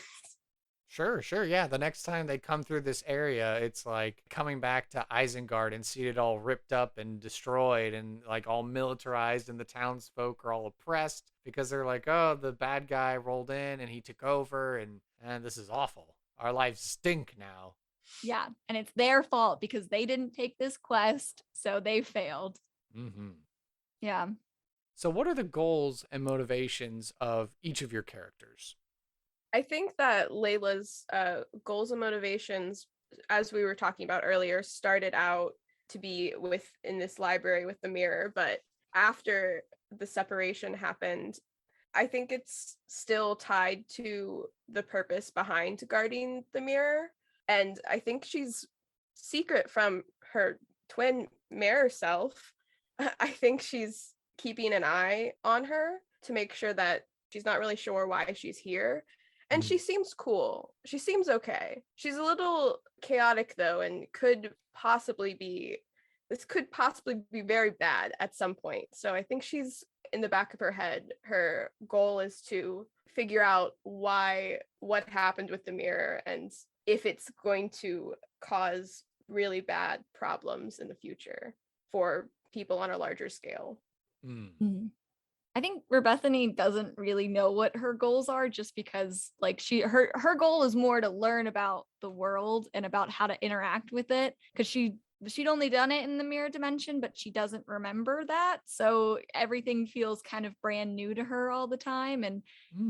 Sure. Yeah. The next time they come through this area, it's like coming back to Isengard and see it all ripped up and destroyed and like all militarized, and the townsfolk are all oppressed because they're like, oh, the bad guy rolled in and he took over, and this is awful. Our lives stink now. Yeah. And it's their fault because they didn't take this quest. So they failed. Yeah. So what are the goals and motivations of each of your characters? I think that Layla's goals and motivations, as we were talking about earlier, started out to be in this library with the mirror, but after the separation happened, I think it's still tied to the purpose behind guarding the mirror. And I think she's secret from her twin mirror self. I think she's keeping an eye on her to make sure that she's not really sure why she's here. And she seems cool. She seems okay. She's a little chaotic though, and could possibly be very bad at some point. So I think she's in the back of her head. Her goal is to figure out what happened with the mirror, and if it's going to cause really bad problems in the future for people on a larger scale. I think Rebethany doesn't really know what her goals are, just because like her goal is more to learn about the world and about how to interact with it, because she'd only done it in the mirror dimension, but she doesn't remember that, so everything feels kind of brand new to her all the time. And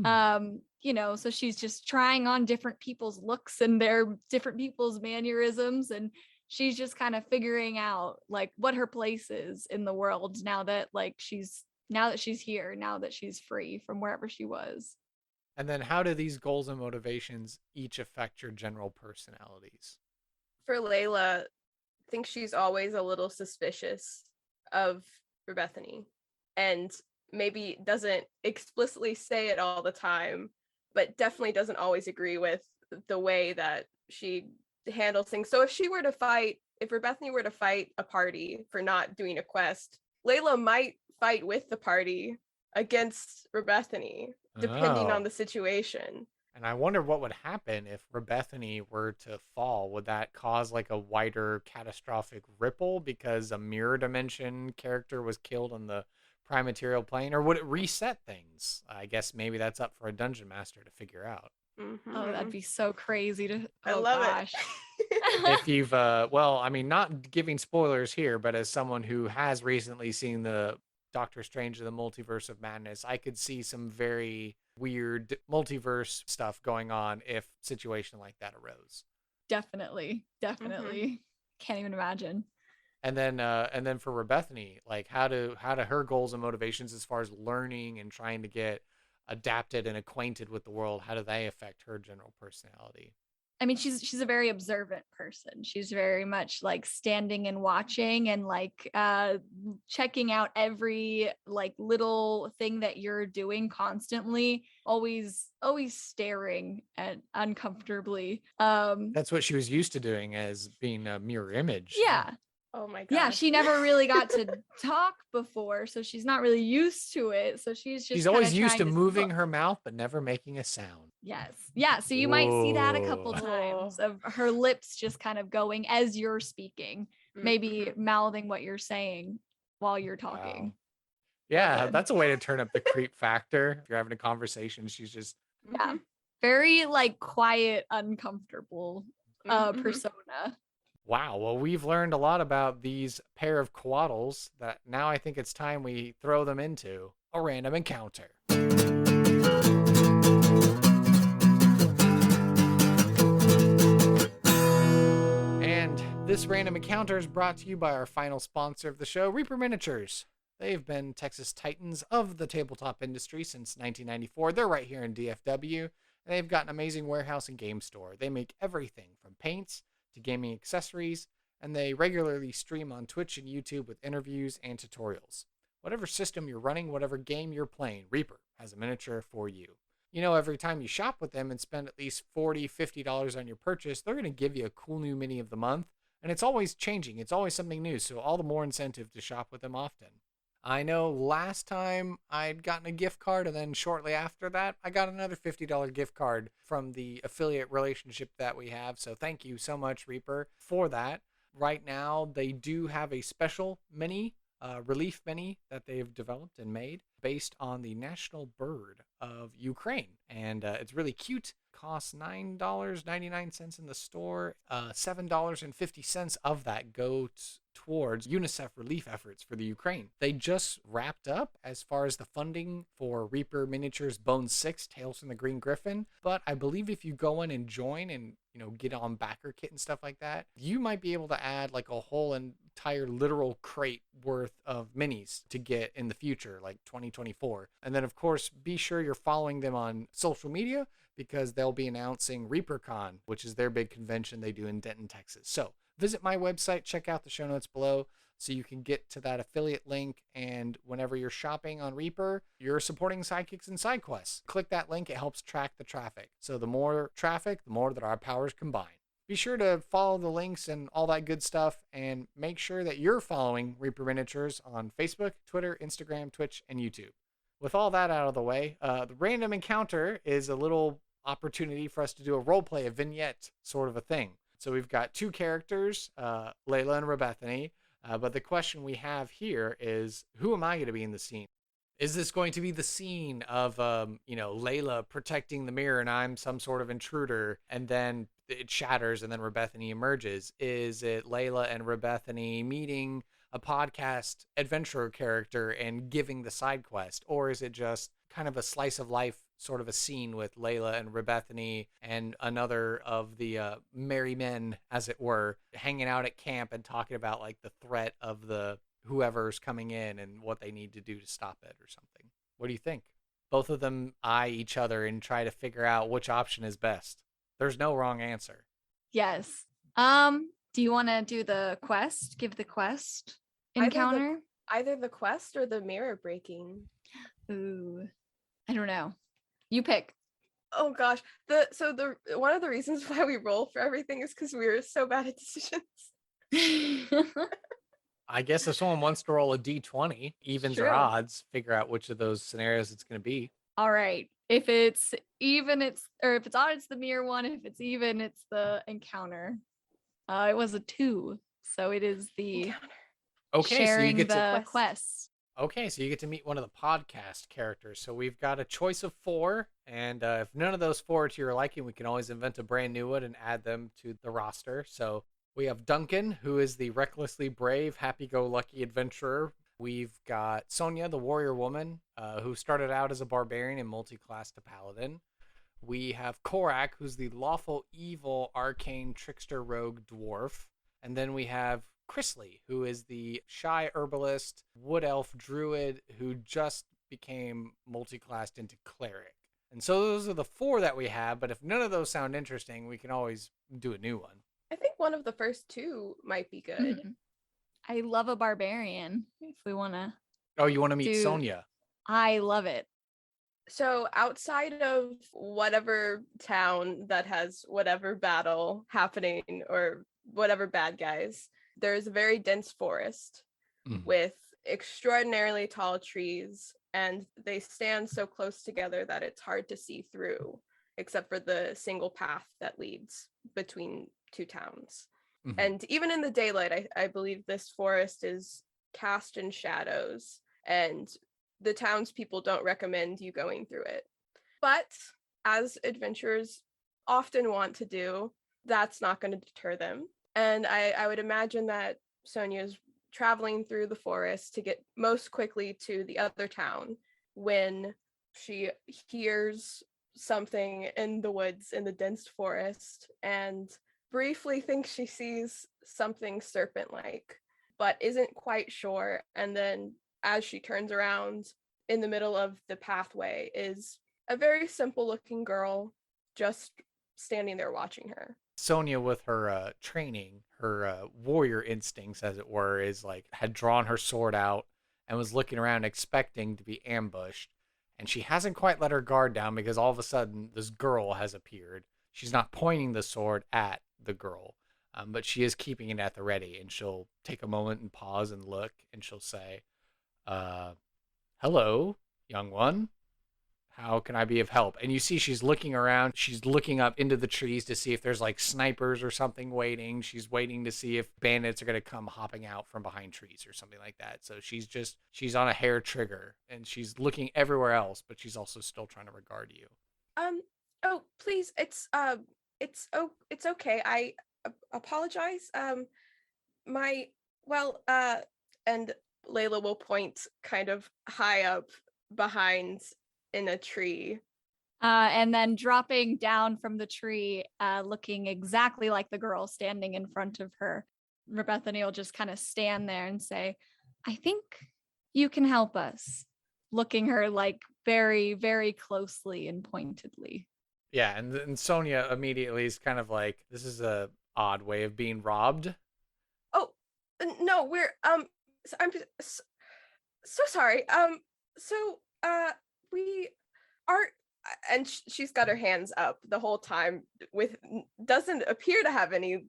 so she's just trying on different people's looks and their different people's mannerisms, and she's just kind of figuring out like what her place is in the world now that she's here, now that she's free from wherever she was. And then how do these goals and motivations each affect your general personalities? For Layla, I think she's always a little suspicious of Rebethany, and maybe doesn't explicitly say it all the time, but definitely doesn't always agree with the way that she handles things. So if Rebethany were to fight a party for not doing a quest, Layla might fight with the party against Rebethany, depending on Oh. the situation. And I wonder what would happen if Rebethany were to fall. Would that cause like a wider catastrophic ripple because a mirror dimension character was killed on the prime material plane? Or would it reset things? I guess maybe that's up for a dungeon master to figure out. Oh, that'd be so crazy to. I Oh love gosh. If you've, well, I mean, not giving spoilers here, but as someone who has recently seen the Doctor Strange of the Multiverse of Madness, I could see some very weird multiverse stuff going on if a situation like that arose. Definitely. Can't even imagine. And then for Rebethany, like how do her goals and motivations as far as learning and trying to get adapted and acquainted with the world, how do they affect her general personality? I mean, she's a very observant person. She's very much like standing and watching and like checking out every like little thing that you're doing constantly, always staring at uncomfortably. That's what she was used to doing as being a mirror image. Yeah. Oh my god. Yeah, she never really got to talk before, so she's not really used to it. So she's always kinda used to trying moving her mouth but never making a sound. Yes. Yeah. So you might see that a couple Whoa. times of her lips just kind of going as you're speaking, maybe mouthing what you're saying while you're talking. Wow. Yeah, it. that's a way to turn up the creep factor. If you're having a conversation, she's just Yeah. Very like quiet, uncomfortable persona. wow. Well, we've learned a lot about these pair of Couatls that now I think it's time we throw them into a random encounter. And this random encounter is brought to you by our final sponsor of the show, Reaper Miniatures. They've been Texas Titans of the tabletop industry since 1994. They're right here in DFW, and they've got an amazing warehouse and game store. They make everything from paints to gaming accessories, and they regularly stream on Twitch and YouTube with interviews and tutorials. Whatever system you're running, whatever game you're playing, Reaper has a miniature for you. You know, every time you shop with them and spend at least $40, $50 on your purchase, they're going to give you a cool new mini of the month, and it's always changing. It's always something new, so all the more incentive to shop with them often. I know last time I'd gotten a gift card, and then shortly after that, I got another $50 gift card from the affiliate relationship that we have. So thank you so much, Reaper, for that. Right now, they do have a special mini, relief mini that they've developed and made based on the national bird of Ukraine. And it's really cute. Costs $9.99 in the store. $7.50 of that go towards UNICEF relief efforts for the Ukraine. They just wrapped up as far as the funding for Reaper Miniatures Bone 6 Tales from the Green Griffin. But I believe if you go in and join and get on backer kit and stuff like that, you might be able to add like a whole entire literal crate worth of minis to get in the future, like 2024. And then of course, be sure you're following them on social media because they'll be announcing ReaperCon, which is their big convention they do in Denton, Texas. So visit my website, check out the show notes below so you can get to that affiliate link. And whenever you're shopping on Reaper, you're supporting Sidekicks and Side Quests. Click that link, it helps track the traffic. So the more traffic, the more that our powers combine. Be sure to follow the links and all that good stuff, and make sure that you're following Reaper Miniatures on Facebook, Twitter, Instagram, Twitch, and YouTube. With all that out of the way, the random encounter is a little opportunity for us to do a role play, a vignette sort of a thing. So we've got two characters, Layla and Rebethany, but the question we have here is, who am I going to be in the scene? Is this going to be the scene of, Layla protecting the mirror and I'm some sort of intruder and then it shatters and then Rebethany emerges? Is it Layla and Rebethany meeting a podcast adventurer character and giving the side quest? Or is it just kind of a slice of life sort of a scene with Layla and Rebethany and another of the merry men, as it were, hanging out at camp and talking about like the threat of the whoever's coming in and what they need to do to stop it or something? What do you think? Both of them eye each other and try to figure out which option is best. There's no wrong answer. Yes. Do you want to do the quest? Give the quest encounter? Either the quest or the mirror breaking. Ooh, I don't know. You pick. Oh gosh. The one of the reasons why we roll for everything is because we're so bad at decisions. I guess if someone wants to roll a d20, evens or True. odds, figure out which of those scenarios it's going to be. All right. If it's even, if it's odd, it's the mirror one. If it's even, it's the encounter. It was a 2, so it is the Encounter. Okay, so you sharing get the to quest. Okay, so you get to meet one of the podcast characters. So we've got a choice of 4, and if none of those 4 are to your liking, we can always invent a brand new one and add them to the roster. So we have Duncan, who is the recklessly brave, happy-go-lucky adventurer. We've got Sonia, the warrior woman, who started out as a barbarian and multi-classed to paladin. We have Korak, who's the lawful evil arcane trickster rogue dwarf. And then we have Chrisley, who is the shy herbalist wood elf druid who just became multi-classed into cleric. And so those are the 4 that we have, but if none of those sound interesting, we can always do a new one. I think one of the first 2 might be good. Mhm. I love a barbarian. If we want to, Oh, you want to meet Dude. Sonia? I love it. So outside of whatever town that has whatever battle happening or whatever bad guys, there's a very dense forest with extraordinarily tall trees, and they stand so close together that it's hard to see through, except for the single path that leads between 2 towns. Mm-hmm. And even in the daylight, I believe this forest is cast in shadows, and the townspeople don't recommend you going through it. But as adventurers often want to do, that's not going to deter them. And I would imagine that Sonia's traveling through the forest to get most quickly to the other town when she hears something in the woods in the dense forest and briefly thinks she sees something serpent-like, but isn't quite sure. And then as she turns around, in the middle of the pathway is a very simple-looking girl just standing there watching her. Sonia, with her training, her warrior instincts, as it were, is like had drawn her sword out and was looking around expecting to be ambushed. And she hasn't quite let her guard down because all of a sudden this girl has appeared. She's not pointing the sword at the girl, but she is keeping it at the ready. And she'll take a moment and pause and look, and she'll say, hello, young one. How can I be of help? And you see she's looking around. She's looking up into the trees to see if there's like snipers or something waiting. She's waiting to see if bandits are going to come hopping out from behind trees or something like that. So she's on a hair trigger and she's looking everywhere else, but she's also still trying to regard you. Oh, please, it's okay. I apologize. And Layla will point kind of high up behind in a tree. And then dropping down from the tree, looking exactly like the girl standing in front of her, Rebethany will just kind of stand there and say, I think you can help us. Looking her like very, very closely and pointedly. Yeah, and Sonia immediately is kind of like, this is a odd way of being robbed. Oh, no, we're, I'm so sorry. We are, and she's got her hands up the whole time with, doesn't appear to have any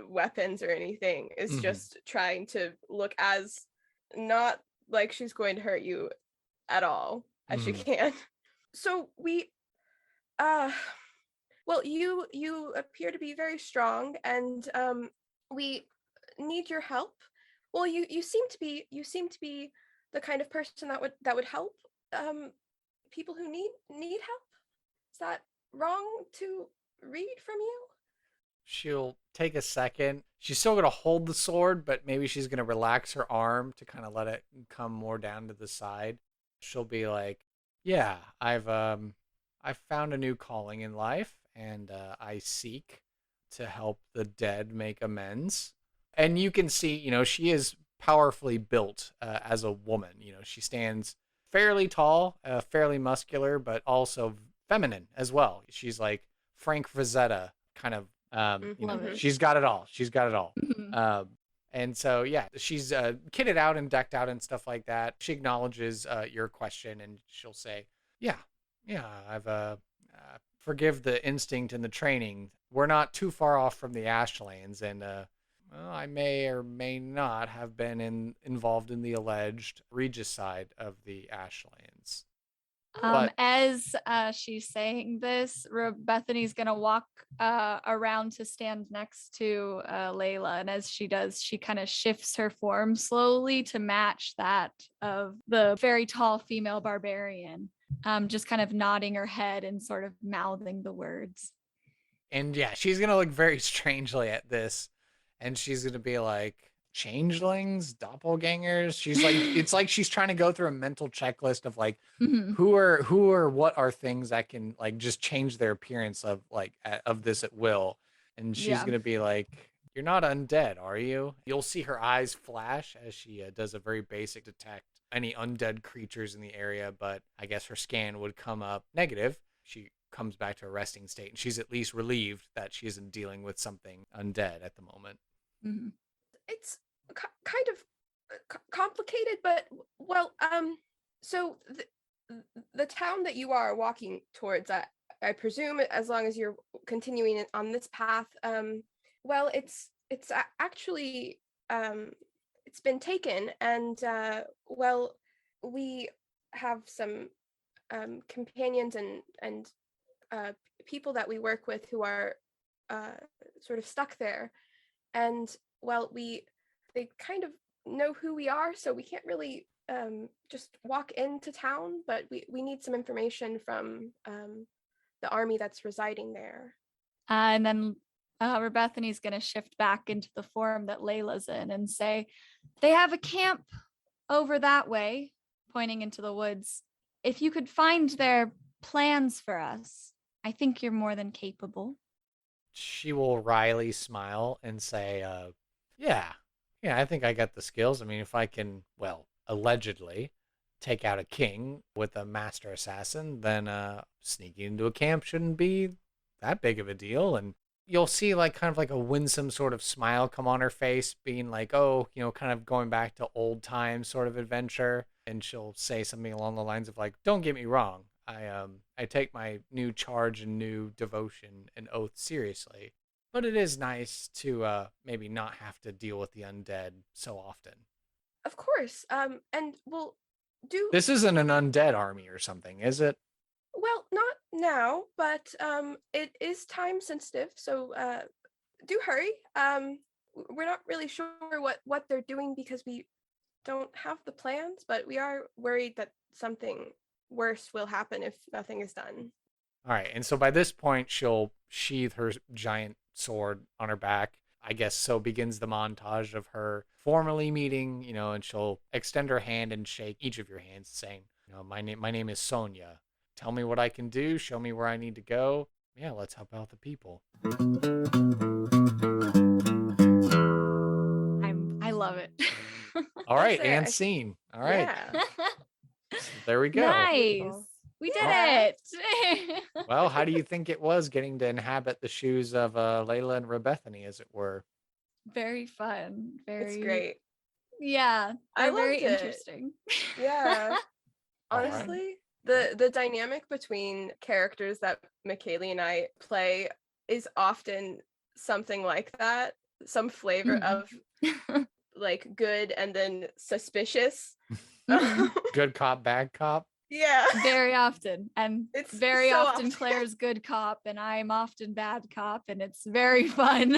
weapons or anything. Is just trying to look as not like she's going to hurt you at all as she can. So we, well, you appear to be very strong, and we need your help. Well, you seem to be the kind of person that would help people who need help. Is that wrong to read from you? She'll take a second. She's still gonna hold the sword, but maybe she's gonna relax her arm to kind of let it come more down to the side. She'll be like, yeah, I've found a new calling in life, and I seek to help the dead make amends. And you can see, she is powerfully built as a woman. She stands fairly tall, fairly muscular, but also feminine as well. She's like Frank Frazetta kind of, she's got it all. She's got it all. And so, yeah, she's kitted out and decked out and stuff like that. She acknowledges your question, and she'll say, yeah, I've forgive the instinct and the training. We're not too far off from the Ashlands, and Well, I may or may not have been involved in the alleged regicide of the Ashlands. But As she's saying this, Bethany's gonna walk around to stand next to Layla, and as she does, she kind of shifts her form slowly to match that of the very tall female barbarian, just kind of nodding her head and sort of mouthing the words. and yeah, she's gonna look very strangely at this, and she's gonna be like, changelings, doppelgangers. She's like, it's like she's trying to go through a mental checklist of like, Mhm. who are what are things that can like just change their appearance of like of this at will. And she's Yeah. gonna be like, you're not undead, are you? You'll see her eyes flash as she does a very basic detect any undead creatures in the area, but I guess her scan would come up negative. She comes back to a resting state, and she's at least relieved that she isn't dealing with something undead at the moment. Mhm. It's kind of complicated, but well, so the town that you are walking towards, I presume, as long as you're continuing on this path, well, it's actually it's been taken, and well, we have some companions and people that we work with who are sort of stuck there, and well, they kind of know who we are, so we can't really just walk into town, but we need some information from the army that's residing there. And then Rebethany's going to shift back into the form that Layla's in and say, they have a camp over that way, pointing into the woods. If you could find their plans for us, I think you're more than capable. She will wryly smile and say, yeah, I think I got the skills. I mean, if I can, well, allegedly take out a king with a master assassin, then sneaking into a camp shouldn't be that big of a deal. And you'll see like kind of like a winsome sort of smile come on her face, being like, oh, kind of going back to old times sort of adventure. And she'll say something along the lines of like, don't get me wrong. I take my new charge and new devotion and oath seriously, but it is nice to maybe not have to deal with the undead so often. Of course, and we'll do. This isn't an undead army or something, is it? Well, not now, but it is time sensitive, so do hurry. We're not really sure what they're doing because we don't have the plans, but we are worried that something worse will happen if nothing is done. All right, and so by this point, she'll sheathe her giant sword on her back. I guess so begins the montage of her formally meeting, and she'll extend her hand and shake each of your hands, saying, my name is Sonia. Tell me what I can do. Show me where I need to go. Yeah, let's help out the people. I love it. All right, That's it. and scene. All right, Yeah. there we go. Nice. Beautiful. We did Yeah. it. Well, how do you think it was getting to inhabit the shoes of Layla and Rebethany, as it were? Very fun. It's Very great. Yeah. I They're very loved it. interesting. Yeah. All right. Honestly, the dynamic between characters that Michaelie and I play is often something like that. Some flavor of like good and then suspicious. Good cop, bad cop. Yeah. Very often. And It's very so often Claire's good cop and I'm often bad cop, and it's very fun.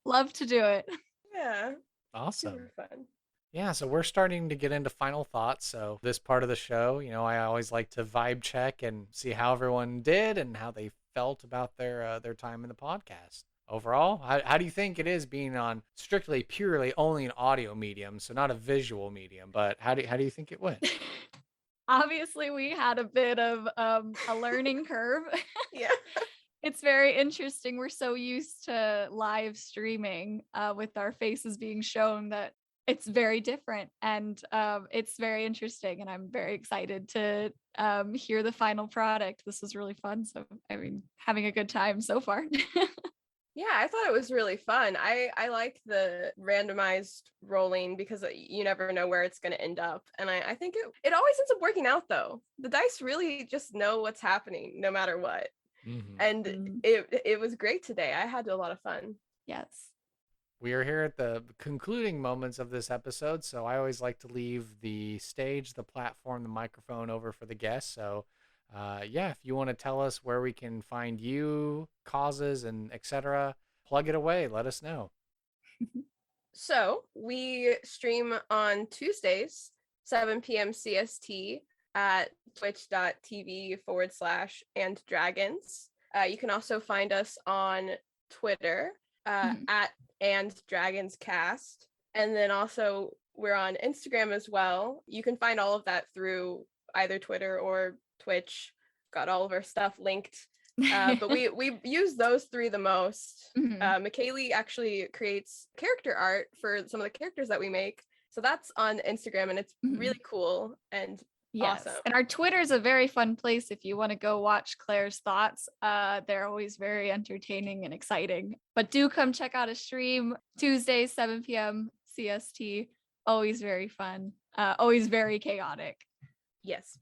Love to do it. Yeah. Awesome. Super fun. Yeah, so we're starting to get into final thoughts. So this part of the show, I always like to vibe check and see how everyone did and how they felt about their time in the podcast. Overall, how do you think it is being on strictly, purely only an audio medium, so not a visual medium? But how do you think it went? Obviously, we had a bit of a learning curve. Yeah. It's very interesting. We're so used to live streaming with our faces being shown that it's very different, and it's very interesting, and I'm very excited to hear the final product. This was really fun. So, I mean, having a good time so far. Yeah, I thought it was really fun. I like the randomized rolling because you never know where it's going to end up. And I think it always ends up working out, though. The dice really just know what's happening no matter what. Mm-hmm. And it was great today. I had a lot of fun. Yes. We are here at the concluding moments of this episode, so I always like to leave the stage, the platform, the microphone over for the guests. So, if you want to tell us where we can find you, causes, and etc., plug it away. Let us know. So we stream on Tuesdays, 7 p.m. CST at twitch.tv/anddragons. You can also find us on Twitter at @anddragonscast. And then also we're on Instagram as well. You can find all of that through either Twitter or Twitch. Got all of our stuff linked. But we use those three the most. Michaelie actually creates character art for some of the characters that we make. So that's on Instagram, and it's really cool and awesome. And our Twitter is a very fun place if you want to go watch Claire's thoughts. They're always very entertaining and exciting. But do come check out a stream Tuesdays, 7 p.m. CST. Always very fun. Always very chaotic. Yes.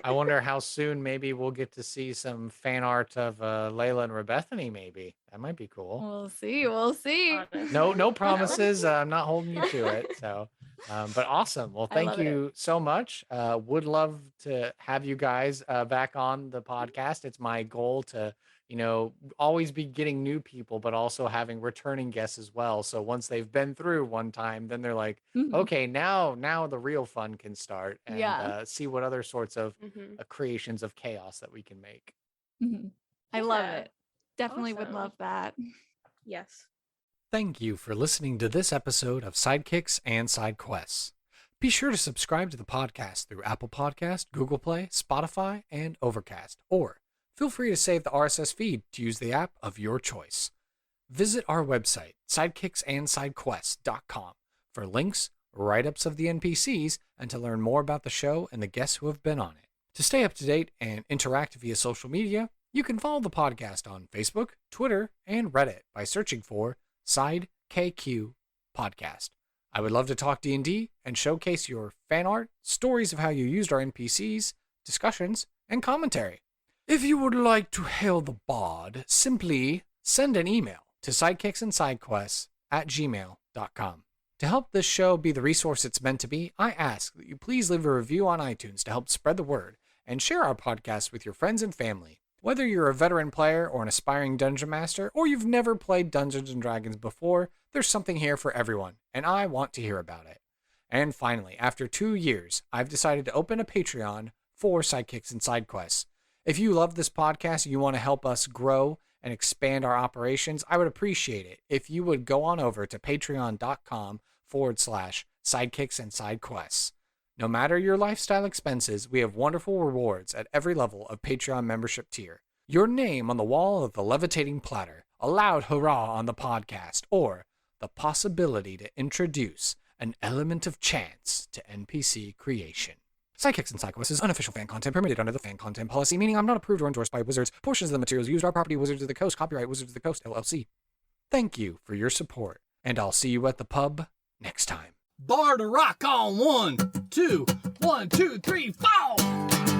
I wonder how soon maybe we'll get to see some fan art of Layla and Rebethany. Maybe that might be cool. We'll see. Honestly. No promises. I'm not holding you to it. So, but awesome. Well, thank you so much. Would love to have you guys back on the podcast. It's my goal to, always be getting new people, but also having returning guests as well. So once they've been through one time, then they're like, okay, now the real fun can start, and see what other sorts of creations of chaos that we can make. I love it. Definitely would love that. Yes. Thank you for listening to this episode of Sidekicks and Side Quests. Be sure to subscribe to the podcast through Apple Podcast, Google Play, Spotify, and Overcast, or feel free to save the RSS feed to use the app of your choice. Visit our website, sidekicksandsidequests.com, for links, write-ups of the NPCs, and to learn more about the show and the guests who have been on it. To stay up to date and interact via social media, you can follow the podcast on Facebook, Twitter, and Reddit by searching for SideKQ Podcast. I would love to talk D&D and showcase your fan art, stories of how you used our NPCs, discussions, and commentary. If you would like to hail the bard, simply send an email to sidekicksandsidequests@gmail.com. To help this show be the resource it's meant to be, I ask that you please leave a review on iTunes to help spread the word and share our podcast with your friends and family. Whether you're a veteran player or an aspiring dungeon master, or you've never played Dungeons & Dragons before, there's something here for everyone, and I want to hear about it. And finally, after 2 years, I've decided to open a Patreon for Sidekicks and Side Quests. If you love this podcast and you want to help us grow and expand our operations, I would appreciate it if you would go on over to patreon.com/sidekicks and side quests. No matter your lifestyle expenses, we have wonderful rewards at every level of Patreon membership tier. Your name on the wall of the levitating platter, a loud hurrah on the podcast, or the possibility to introduce an element of chance to NPC creation. Sidekicks and Side Quests is unofficial fan content permitted under the fan content policy, meaning I'm not approved or endorsed by Wizards. Portions of the materials used are property Wizards of the Coast, copyright Wizards of the Coast, LLC. Thank you for your support, and I'll see you at the pub next time. Bar to rock on 1, 2, 1, 2, 3, 4.